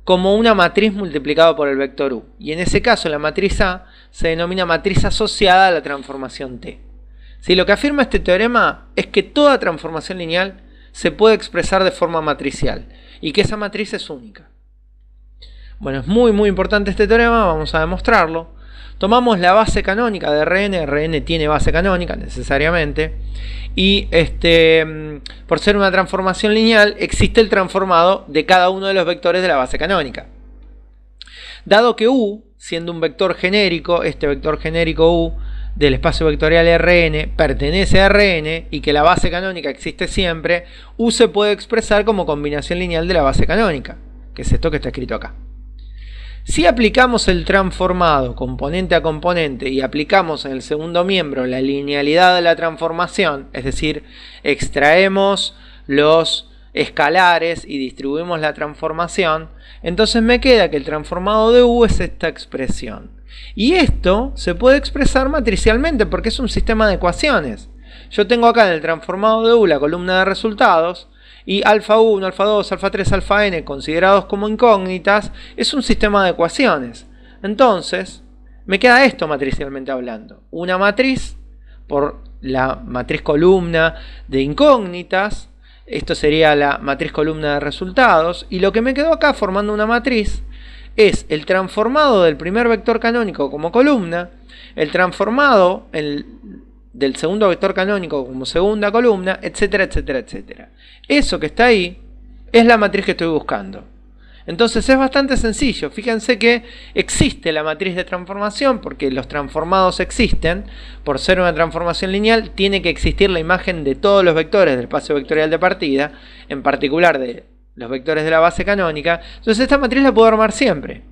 como una matriz multiplicado por el vector u. Y en ese caso la matriz A se denomina matriz asociada a la transformación T. ¿Sí? Lo que afirma este teorema es que toda transformación lineal se puede expresar de forma matricial y que esa matriz es única. Bueno, es muy importante este teorema, vamos a demostrarlo. Tomamos la base canónica de Rn, Rn tiene base canónica necesariamente, y por ser una transformación lineal existe el transformado de cada uno de los vectores de la base canónica. Dado que u, siendo un vector genérico, este vector genérico u del espacio vectorial Rn pertenece a Rn y que la base canónica existe siempre, u se puede expresar como combinación lineal de la base canónica, que es esto que está escrito acá. Si aplicamos el transformado componente a componente y aplicamos en el segundo miembro la linealidad de la transformación, es decir, extraemos los escalares y distribuimos la transformación, entonces me queda que el transformado de u es esta expresión. Y esto se puede expresar matricialmente porque es un sistema de ecuaciones. Yo tengo acá en el transformado de u la columna de resultados, y alfa 1, alfa 2, alfa 3, alfa n considerados como incógnitas, es un sistema de ecuaciones. Entonces, me queda esto matricialmente hablando. Una matriz por la matriz columna de incógnitas, esto sería la matriz columna de resultados, y lo que me quedó acá formando una matriz es el transformado del primer vector canónico como columna, el transformado del segundo vector canónico como segunda columna, etcétera, etcétera, etcétera. Eso que está ahí es la matriz que estoy buscando. Entonces es bastante sencillo. Fíjense que existe la matriz de transformación porque los transformados existen. Por ser una transformación lineal tiene que existir la imagen de todos los vectores del espacio vectorial de partida, en particular de los vectores de la base canónica. Entonces esta matriz la puedo armar siempre.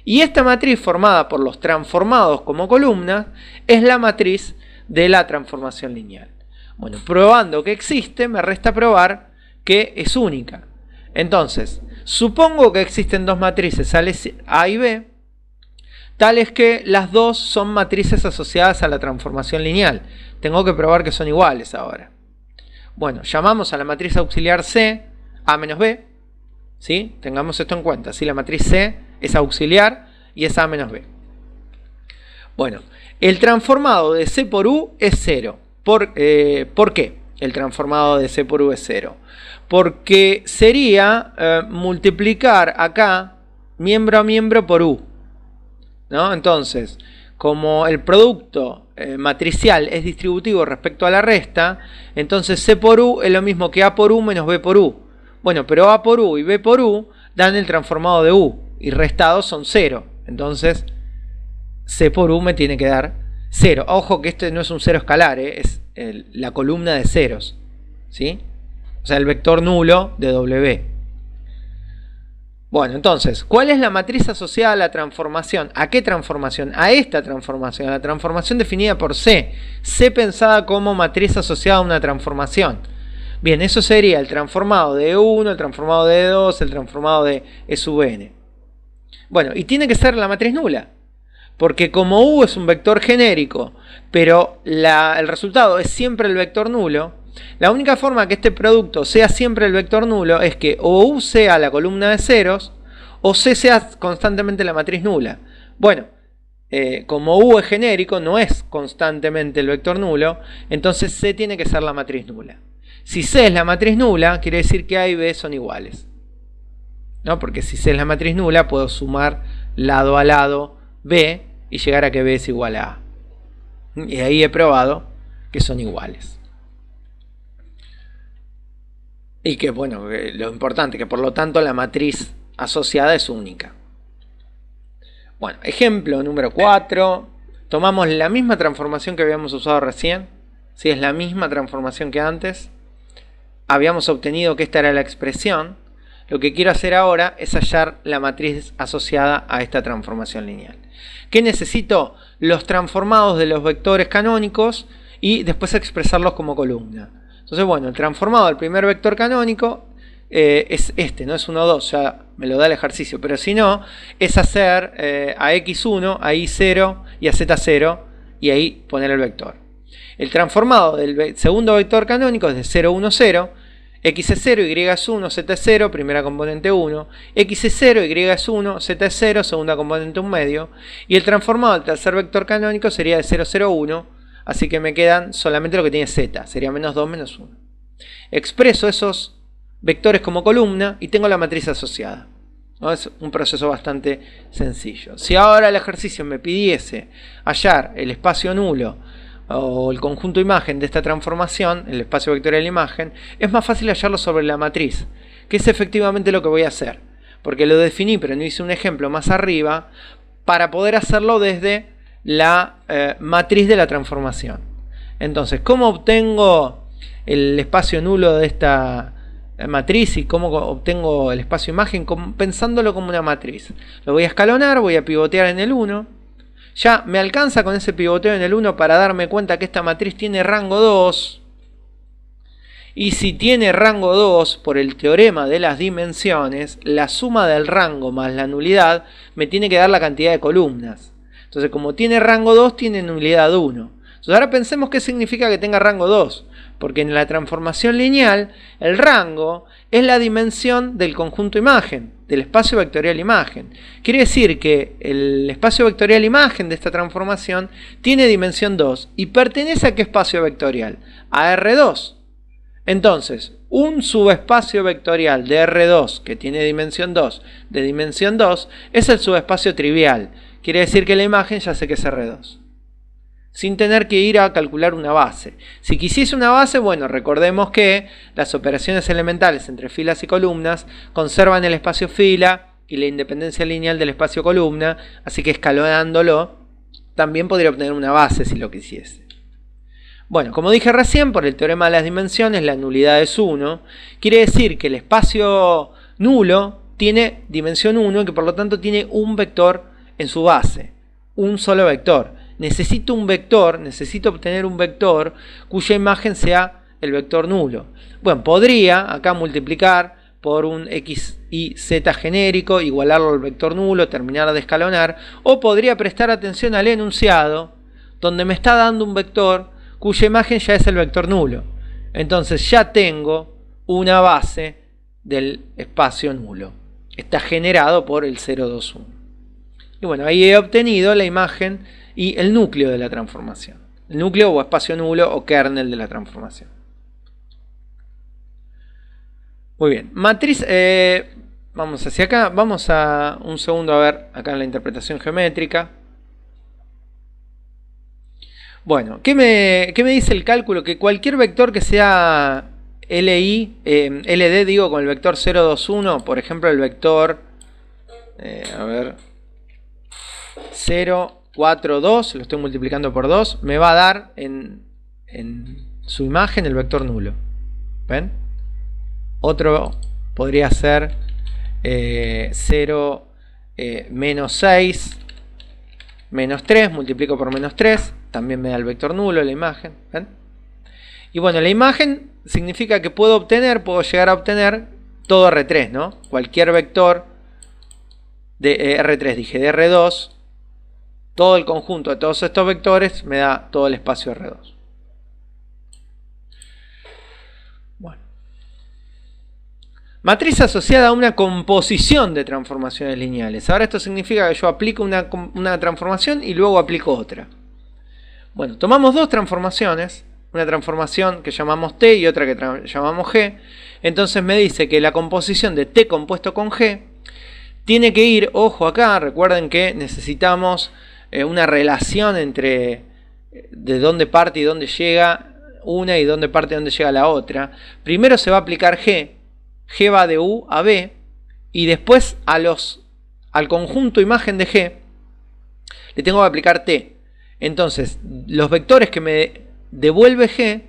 Y esta matriz formada por los transformados como columnas es la matriz de la transformación lineal. Bueno, probando que existe, me resta probar que es única. Entonces, supongo que existen dos matrices A y B, tales que las dos son matrices asociadas a la transformación lineal. Tengo que probar que son iguales ahora. Bueno, llamamos a la matriz auxiliar C A menos B. ¿Sí? Tengamos esto en cuenta. ¿Sí? La matriz C es auxiliar y es A menos B. Bueno, el transformado de C por U es 0. ¿Por qué el transformado de C por U es 0? Porque sería multiplicar acá miembro a miembro por U, ¿no? Entonces, como el producto matricial es distributivo respecto a la resta, entonces C por U es lo mismo que A por U menos B por U. Bueno, pero A por U y B por U dan el transformado de U y restados son 0. Entonces, C por U me tiene que dar 0. Ojo que este no es un cero escalar, es la columna de ceros, ¿sí? O sea, el vector nulo de W. Bueno, entonces, ¿cuál es la matriz asociada a la transformación? ¿A qué transformación? A esta transformación, a la transformación definida por C. C pensada como matriz asociada a una transformación. Bien, eso sería el transformado de E1, el transformado de E2, el transformado de E sub n. Bueno, y tiene que ser la matriz nula. Porque como U es un vector genérico, pero el resultado es siempre el vector nulo, la única forma que este producto sea siempre el vector nulo es que o U sea la columna de ceros, o C sea constantemente la matriz nula. Bueno, como U es genérico, no es constantemente el vector nulo, entonces C tiene que ser la matriz nula. Si C es la matriz nula, quiere decir que A y B son iguales, ¿no? Porque si C es la matriz nula, puedo sumar lado a lado B y llegar a que B es igual a A. Y ahí he probado que son iguales. Y que, bueno, lo importante, que por lo tanto la matriz asociada es única. Bueno, ejemplo número 4. Tomamos la misma transformación que habíamos usado recién. ¿Sí? Es la misma transformación que antes. Habíamos obtenido que esta era la expresión. Lo que quiero hacer ahora es hallar la matriz asociada a esta transformación lineal. ¿Qué necesito? Los transformados de los vectores canónicos y después expresarlos como columna. Entonces, bueno, el transformado del primer vector canónico es este, no es 1, 2, ya me lo da el ejercicio, pero si no, es hacer a x1, a y0 y a z0 y ahí poner el vector. El transformado del segundo vector canónico es de 0, 1, 0, x es 0, y es 1, z es 0, primera componente 1, x es 0, y es 1, z es 0, segunda componente 1 medio, y el transformado del tercer vector canónico sería de 0, 0, 1, así que me quedan solamente lo que tiene z, sería menos 2, menos 1. Expreso esos vectores como columna y tengo la matriz asociada, ¿no? Es un proceso bastante sencillo. Si ahora el ejercicio me pidiese hallar el espacio nulo o el conjunto imagen de esta transformación, el espacio vectorial imagen, es más fácil hallarlo sobre la matriz, que es efectivamente lo que voy a hacer, porque lo definí, pero no hice un ejemplo más arriba, para poder hacerlo desde la matriz de la transformación. Entonces, ¿cómo obtengo el espacio nulo de esta matriz y cómo obtengo el espacio imagen? Pensándolo como una matriz. Lo voy a escalonar, voy a pivotear en el 1. Ya me alcanza con ese pivoteo en el 1 para darme cuenta que esta matriz tiene rango 2. Y si tiene rango 2, por el teorema de las dimensiones, la suma del rango más la nulidad me tiene que dar la cantidad de columnas. Entonces, como tiene rango 2, tiene nulidad 1. Entonces, ahora pensemos qué significa que tenga rango 2. Porque en la transformación lineal, el rango es la dimensión del conjunto imagen, del espacio vectorial imagen. Quiere decir que el espacio vectorial imagen de esta transformación tiene dimensión 2 y pertenece a qué espacio vectorial? A R2. Entonces, un subespacio vectorial de R2 que tiene dimensión 2 de dimensión 2 es el subespacio trivial. Quiere decir que la imagen ya sé que es R2. Sin tener que ir a calcular una base. Si quisiese una base, bueno, recordemos que las operaciones elementales entre filas y columnas conservan el espacio fila y la independencia lineal del espacio columna, así que escalonándolo también podría obtener una base si lo quisiese. Bueno, como dije recién, por el teorema de las dimensiones, la nulidad es 1. Quiere decir que el espacio nulo tiene dimensión 1 y que por lo tanto tiene un vector en su base. Un solo vector. Necesito un vector, necesito obtener un vector cuya imagen sea el vector nulo. Bueno, podría acá multiplicar por un x, y, z genérico, igualarlo al vector nulo, terminar de escalonar, o podría prestar atención al enunciado, donde me está dando un vector cuya imagen ya es el vector nulo. Entonces ya tengo una base del espacio nulo. Está generado por el 0, 2, 1. Y bueno, ahí he obtenido la imagen y el núcleo de la transformación. El núcleo o espacio nulo o kernel de la transformación. Muy bien. Matriz, vamos hacia acá. Vamos a un segundo a ver acá en la interpretación geométrica. Bueno, ¿qué me dice el cálculo? Que cualquier vector que sea LD, digo, con el vector 0, 2, 1, por ejemplo el vector, a ver, 0, 4, 2, lo estoy multiplicando por 2, me va a dar en su imagen el vector nulo. ¿Ven? Otro podría ser 0, menos 6, menos 3, multiplico por menos 3, también me da el vector nulo la imagen. ¿Ven? Y bueno, la imagen significa que puedo llegar a obtener todo R3, ¿no? Cualquier vector de R3, dije, de R2, todo el conjunto de todos estos vectores me da todo el espacio R2. Bueno. Matriz asociada a una composición de transformaciones lineales. Ahora esto significa que yo aplico una transformación y luego aplico otra. Bueno, tomamos dos transformaciones, una transformación que llamamos T y otra que llamamos G. Entonces me dice que la composición de T compuesto con G tiene que ir, ojo acá, recuerden que necesitamos una relación entre de dónde parte y dónde llega una y dónde parte y dónde llega la otra. Primero se va a aplicar G va de U a B, y después al conjunto imagen de G le tengo que aplicar T. Entonces los vectores que me devuelve G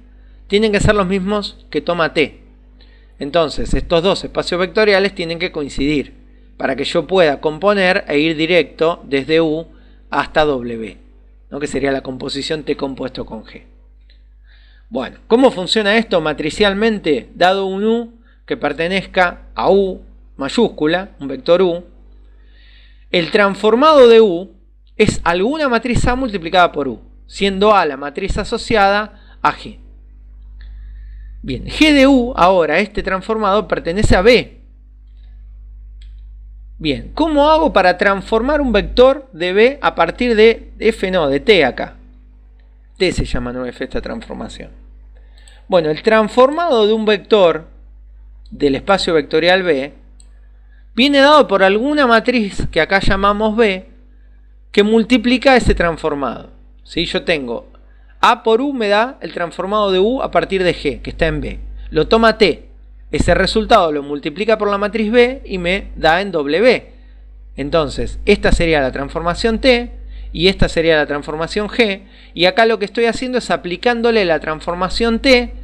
tienen que ser los mismos que toma T. Entonces estos dos espacios vectoriales tienen que coincidir para que yo pueda componer e ir directo desde U hasta W, ¿no? Que sería la composición T compuesto con G. Bueno, ¿cómo funciona esto matricialmente? Dado un U que pertenezca a U mayúscula, un vector U, el transformado de U es alguna matriz A multiplicada por U, siendo A la matriz asociada a G. Bien, G de U, ahora este transformado pertenece a B. Bien, ¿cómo hago para transformar un vector de B a partir de F, no, de T acá? T se llama, no F, esta transformación. Bueno, el transformado de un vector del espacio vectorial B viene dado por alguna matriz que acá llamamos B que multiplica ese transformado. ¿Sí? Yo tengo A por U me da el transformado de U a partir de G, que está en B. Lo toma T. Ese resultado lo multiplica por la matriz B y me da en W. Entonces, esta sería la transformación T y esta sería la transformación G. Y acá lo que estoy haciendo es aplicándole la transformación T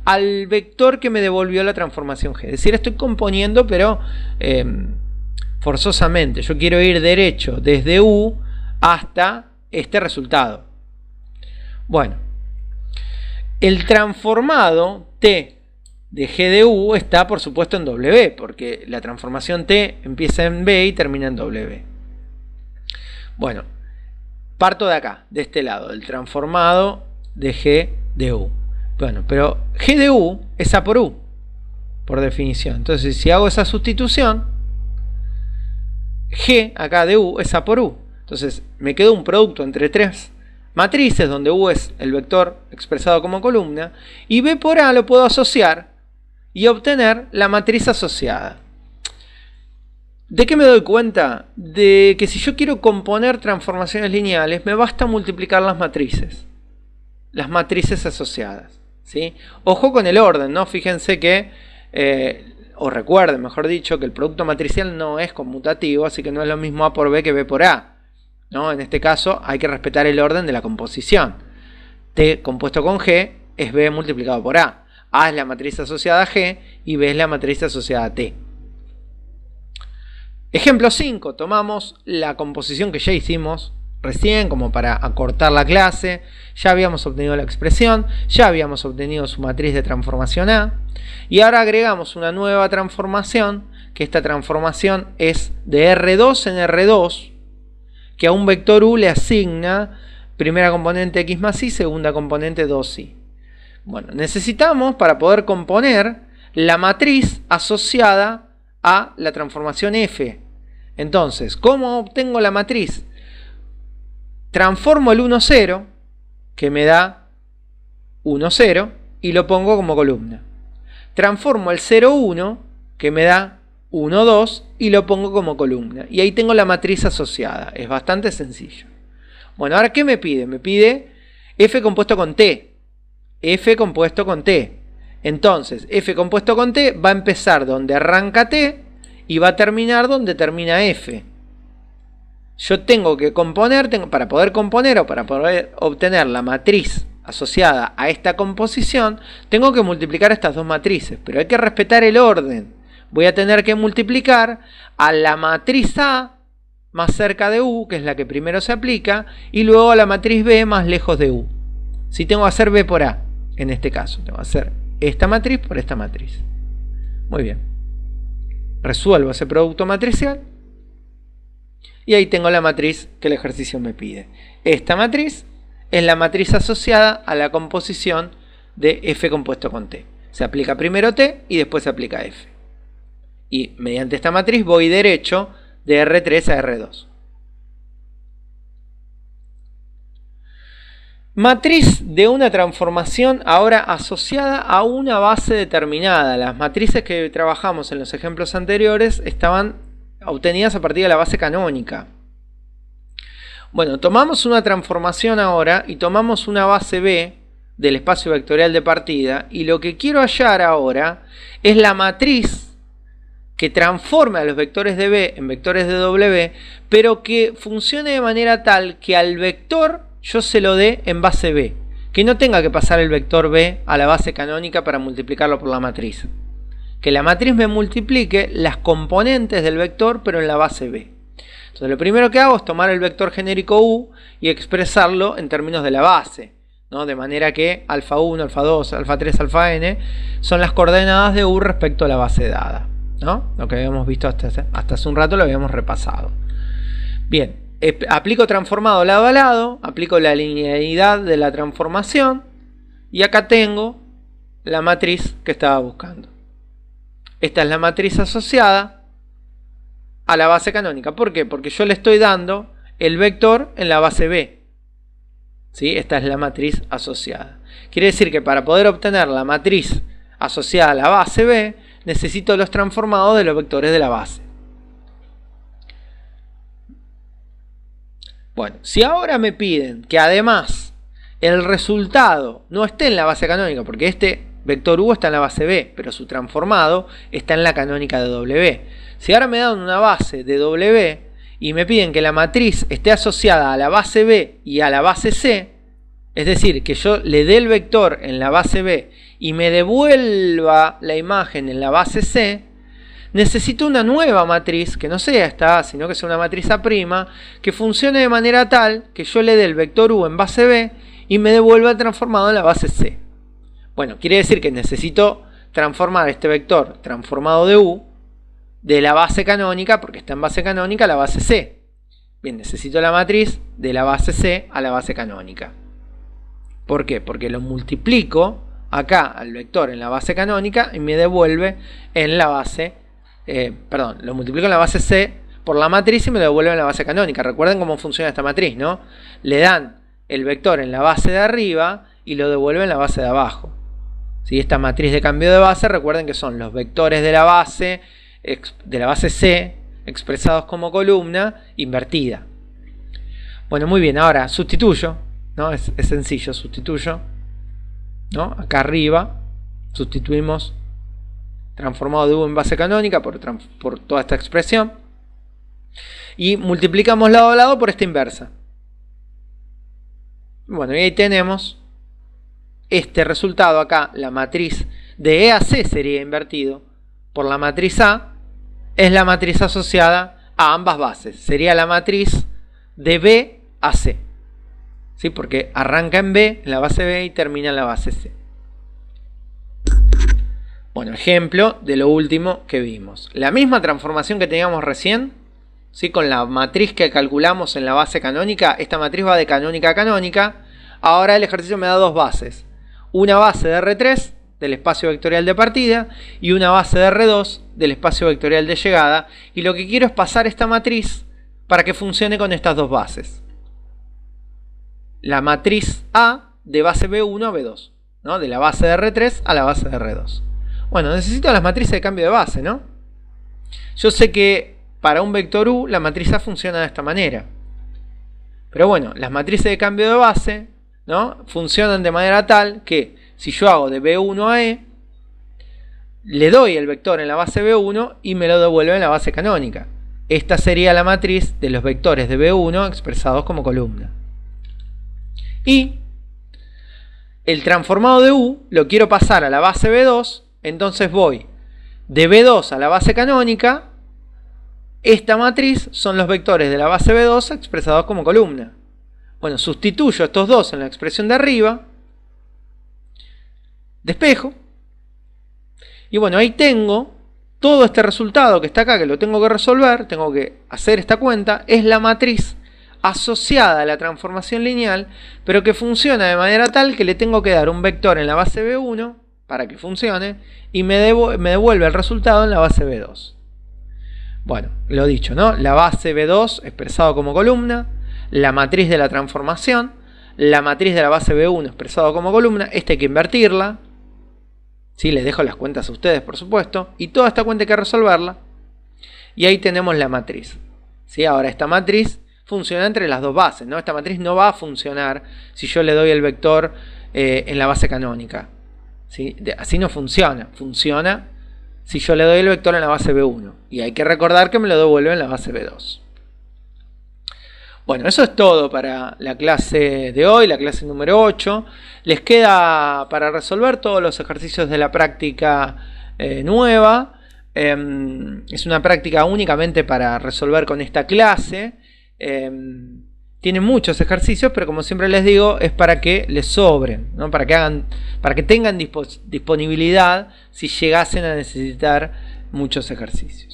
al vector que me devolvió la transformación G. Es decir, estoy componiendo, pero forzosamente. Yo quiero ir derecho desde U hasta este resultado. Bueno, el transformado T de G de U está, por supuesto, en W, porque la transformación T empieza en B y termina en W. Bueno, parto de acá, de este lado, el transformado de G de U. Bueno, pero G de U es A por U, por definición. Entonces, si hago esa sustitución, G acá de U es A por U. Entonces, me quedó un producto entre tres matrices, donde U es el vector expresado como columna, y B por A lo puedo asociar y obtener la matriz asociada. ¿De qué me doy cuenta? De que si yo quiero componer transformaciones lineales, me basta multiplicar las matrices asociadas. ¿Sí? Ojo con el orden, ¿no? Fíjense que, o recuerden, mejor dicho, que el producto matricial no es conmutativo, así que no es lo mismo A por B que B por A, ¿no? En este caso hay que respetar el orden de la composición. T compuesto con G es B multiplicado por A. A es la matriz asociada a G y B es la matriz asociada a T. Ejemplo 5. Tomamos la composición que ya hicimos recién, como para acortar la clase. Ya habíamos obtenido la expresión, ya habíamos obtenido su matriz de transformación A, y ahora agregamos una nueva transformación, que esta transformación es de R2 en R2, que a un vector U le asigna primera componente X más Y, segunda componente 2Y. Bueno, necesitamos, para poder componer, la matriz asociada a la transformación F. Entonces, ¿cómo obtengo la matriz? Transformo el 1, 0, que me da 1, 0, y lo pongo como columna. Transformo el 0, 1, que me da 1, 2, y lo pongo como columna. Y ahí tengo la matriz asociada. Es bastante sencillo. Bueno, ahora, ¿qué me pide? Me pide F compuesto con T. F compuesto con T. Entonces, F compuesto con T va a empezar donde arranca T y va a terminar donde termina F. Yo tengo que componer, para poder componer o para poder obtener la matriz asociada a esta composición, tengo que multiplicar estas dos matrices, pero hay que respetar el orden. Voy a tener que multiplicar a la matriz A más cerca de U, que es la que primero se aplica, y luego a la matriz B más lejos de U. Si tengo que hacer B por A, en este caso, tengo que hacer esta matriz por esta matriz. Muy bien. Resuelvo ese producto matricial. Y ahí tengo la matriz que el ejercicio me pide. Esta matriz es la matriz asociada a la composición de F compuesto con T. Se aplica primero T y después se aplica F. Y mediante esta matriz voy derecho de R3 a R2. Matriz de una transformación ahora asociada a una base determinada. Las matrices que trabajamos en los ejemplos anteriores estaban obtenidas a partir de la base canónica. Bueno, tomamos una transformación ahora y tomamos una base B del espacio vectorial de partida, y lo que quiero hallar ahora es la matriz que transforme a los vectores de B en vectores de W, pero que funcione de manera tal que al vector yo se lo dé en base B, que no tenga que pasar el vector B a la base canónica para multiplicarlo por la matriz. Que la matriz me multiplique las componentes del vector, pero en la base B. Entonces lo primero que hago es tomar el vector genérico U y expresarlo en términos de la base, ¿no? De manera que alfa 1, alfa 2, alfa 3, alfa n son las coordenadas de U respecto a la base dada, ¿no? Lo que habíamos visto hasta hace un rato lo habíamos repasado. Bien, aplico transformado lado a lado, aplico la linealidad de la transformación y acá tengo la matriz que estaba buscando. Esta es la matriz asociada a la base canónica. ¿Por qué? Porque yo le estoy dando el vector en la base B. ¿Sí? Esta es la matriz asociada. Quiere decir que para poder obtener la matriz asociada a la base B, necesito los transformados de los vectores de la base. Bueno, si ahora me piden que además el resultado no esté en la base canónica, porque este vector U está en la base B, pero su transformado está en la canónica de W. Si ahora me dan una base de W y me piden que la matriz esté asociada a la base B y a la base C, es decir, que yo le dé el vector en la base B y me devuelva la imagen en la base C, necesito una nueva matriz que no sea esta, sino que sea una matriz A', que funcione de manera tal que yo le dé el vector U en base B y me devuelva el transformado en la base C. Bueno, quiere decir que necesito transformar este vector transformado de U de la base canónica, porque está en base canónica, a la base C. Bien, necesito la matriz de la base C a la base canónica. ¿Por qué? Porque lo multiplico acá al vector en la base canónica y me devuelve en la base, lo multiplico en la base C por la matriz y me lo devuelve en la base canónica. Recuerden cómo funciona esta matriz, ¿no? Le dan el vector en la base de arriba y lo devuelve en la base de abajo. ¿Sí? Esta matriz de cambio de base, recuerden que son los vectores de la base C expresados como columna invertida. Bueno, muy bien, ahora sustituyo, ¿no? Es sencillo, sustituyo, ¿no? Acá arriba sustituimos transformado de U en base canónica por toda esta expresión y multiplicamos lado a lado por esta inversa. Bueno, y ahí tenemos este resultado acá. La matriz de E a C sería invertido por la matriz A, es la matriz asociada a ambas bases. Sería la matriz de B a C. ¿Sí? Porque arranca en B, en la base B, y termina en la base C. Bueno, ejemplo de lo último que vimos. La misma transformación que teníamos recién, ¿sí? Con la matriz que calculamos en la base canónica. Esta matriz va de canónica a canónica. Ahora el ejercicio me da dos bases. Una base de R3 del espacio vectorial de partida y una base de R2 del espacio vectorial de llegada, y lo que quiero es pasar esta matriz para que funcione con estas dos bases. La matriz A de base B1 a B2, ¿no? De la base de R3 a la base de R2. Bueno, necesito las matrices de cambio de base, ¿no? Yo sé que para un vector U la matriz A funciona de esta manera, pero bueno, las matrices de cambio de base, ¿no? Funcionan de manera tal que si yo hago de B1 a E, le doy el vector en la base B1 y me lo devuelve en la base canónica. Esta sería la matriz de los vectores de B1 expresados como columna. Y el transformado de U lo quiero pasar a la base B2, entonces voy de B2 a la base canónica. Esta matriz son los vectores de la base B2 expresados como columna. Bueno, sustituyo estos dos en la expresión de arriba, despejo, y bueno, ahí tengo todo este resultado que está acá, que lo tengo que resolver, tengo que hacer esta cuenta. Es la matriz asociada a la transformación lineal, pero que funciona de manera tal que le tengo que dar un vector en la base B1 para que funcione y me devuelve el resultado en la base B2. Bueno, lo dicho, ¿no? La base B2 expresado como columna, la matriz de la transformación, la matriz de la base B1 expresado como columna, esta hay que invertirla. ¿Sí? Les dejo las cuentas a ustedes, por supuesto. Y toda esta cuenta hay que resolverla. Y ahí tenemos la matriz. ¿Sí? Ahora esta matriz funciona entre las dos bases, ¿no? Esta matriz no va a funcionar si yo le doy el vector en la base canónica. ¿Sí? Así no funciona. Funciona si yo le doy el vector en la base B1. Y hay que recordar que me lo devuelve en la base B2. Bueno, eso es todo para la clase de hoy, la clase número 8. Les queda para resolver todos los ejercicios de la práctica nueva. Es una práctica únicamente para resolver con esta clase. Tiene muchos ejercicios, pero como siempre les digo, es para que les sobren, ¿no? Para que tengan disponibilidad si llegasen a necesitar muchos ejercicios.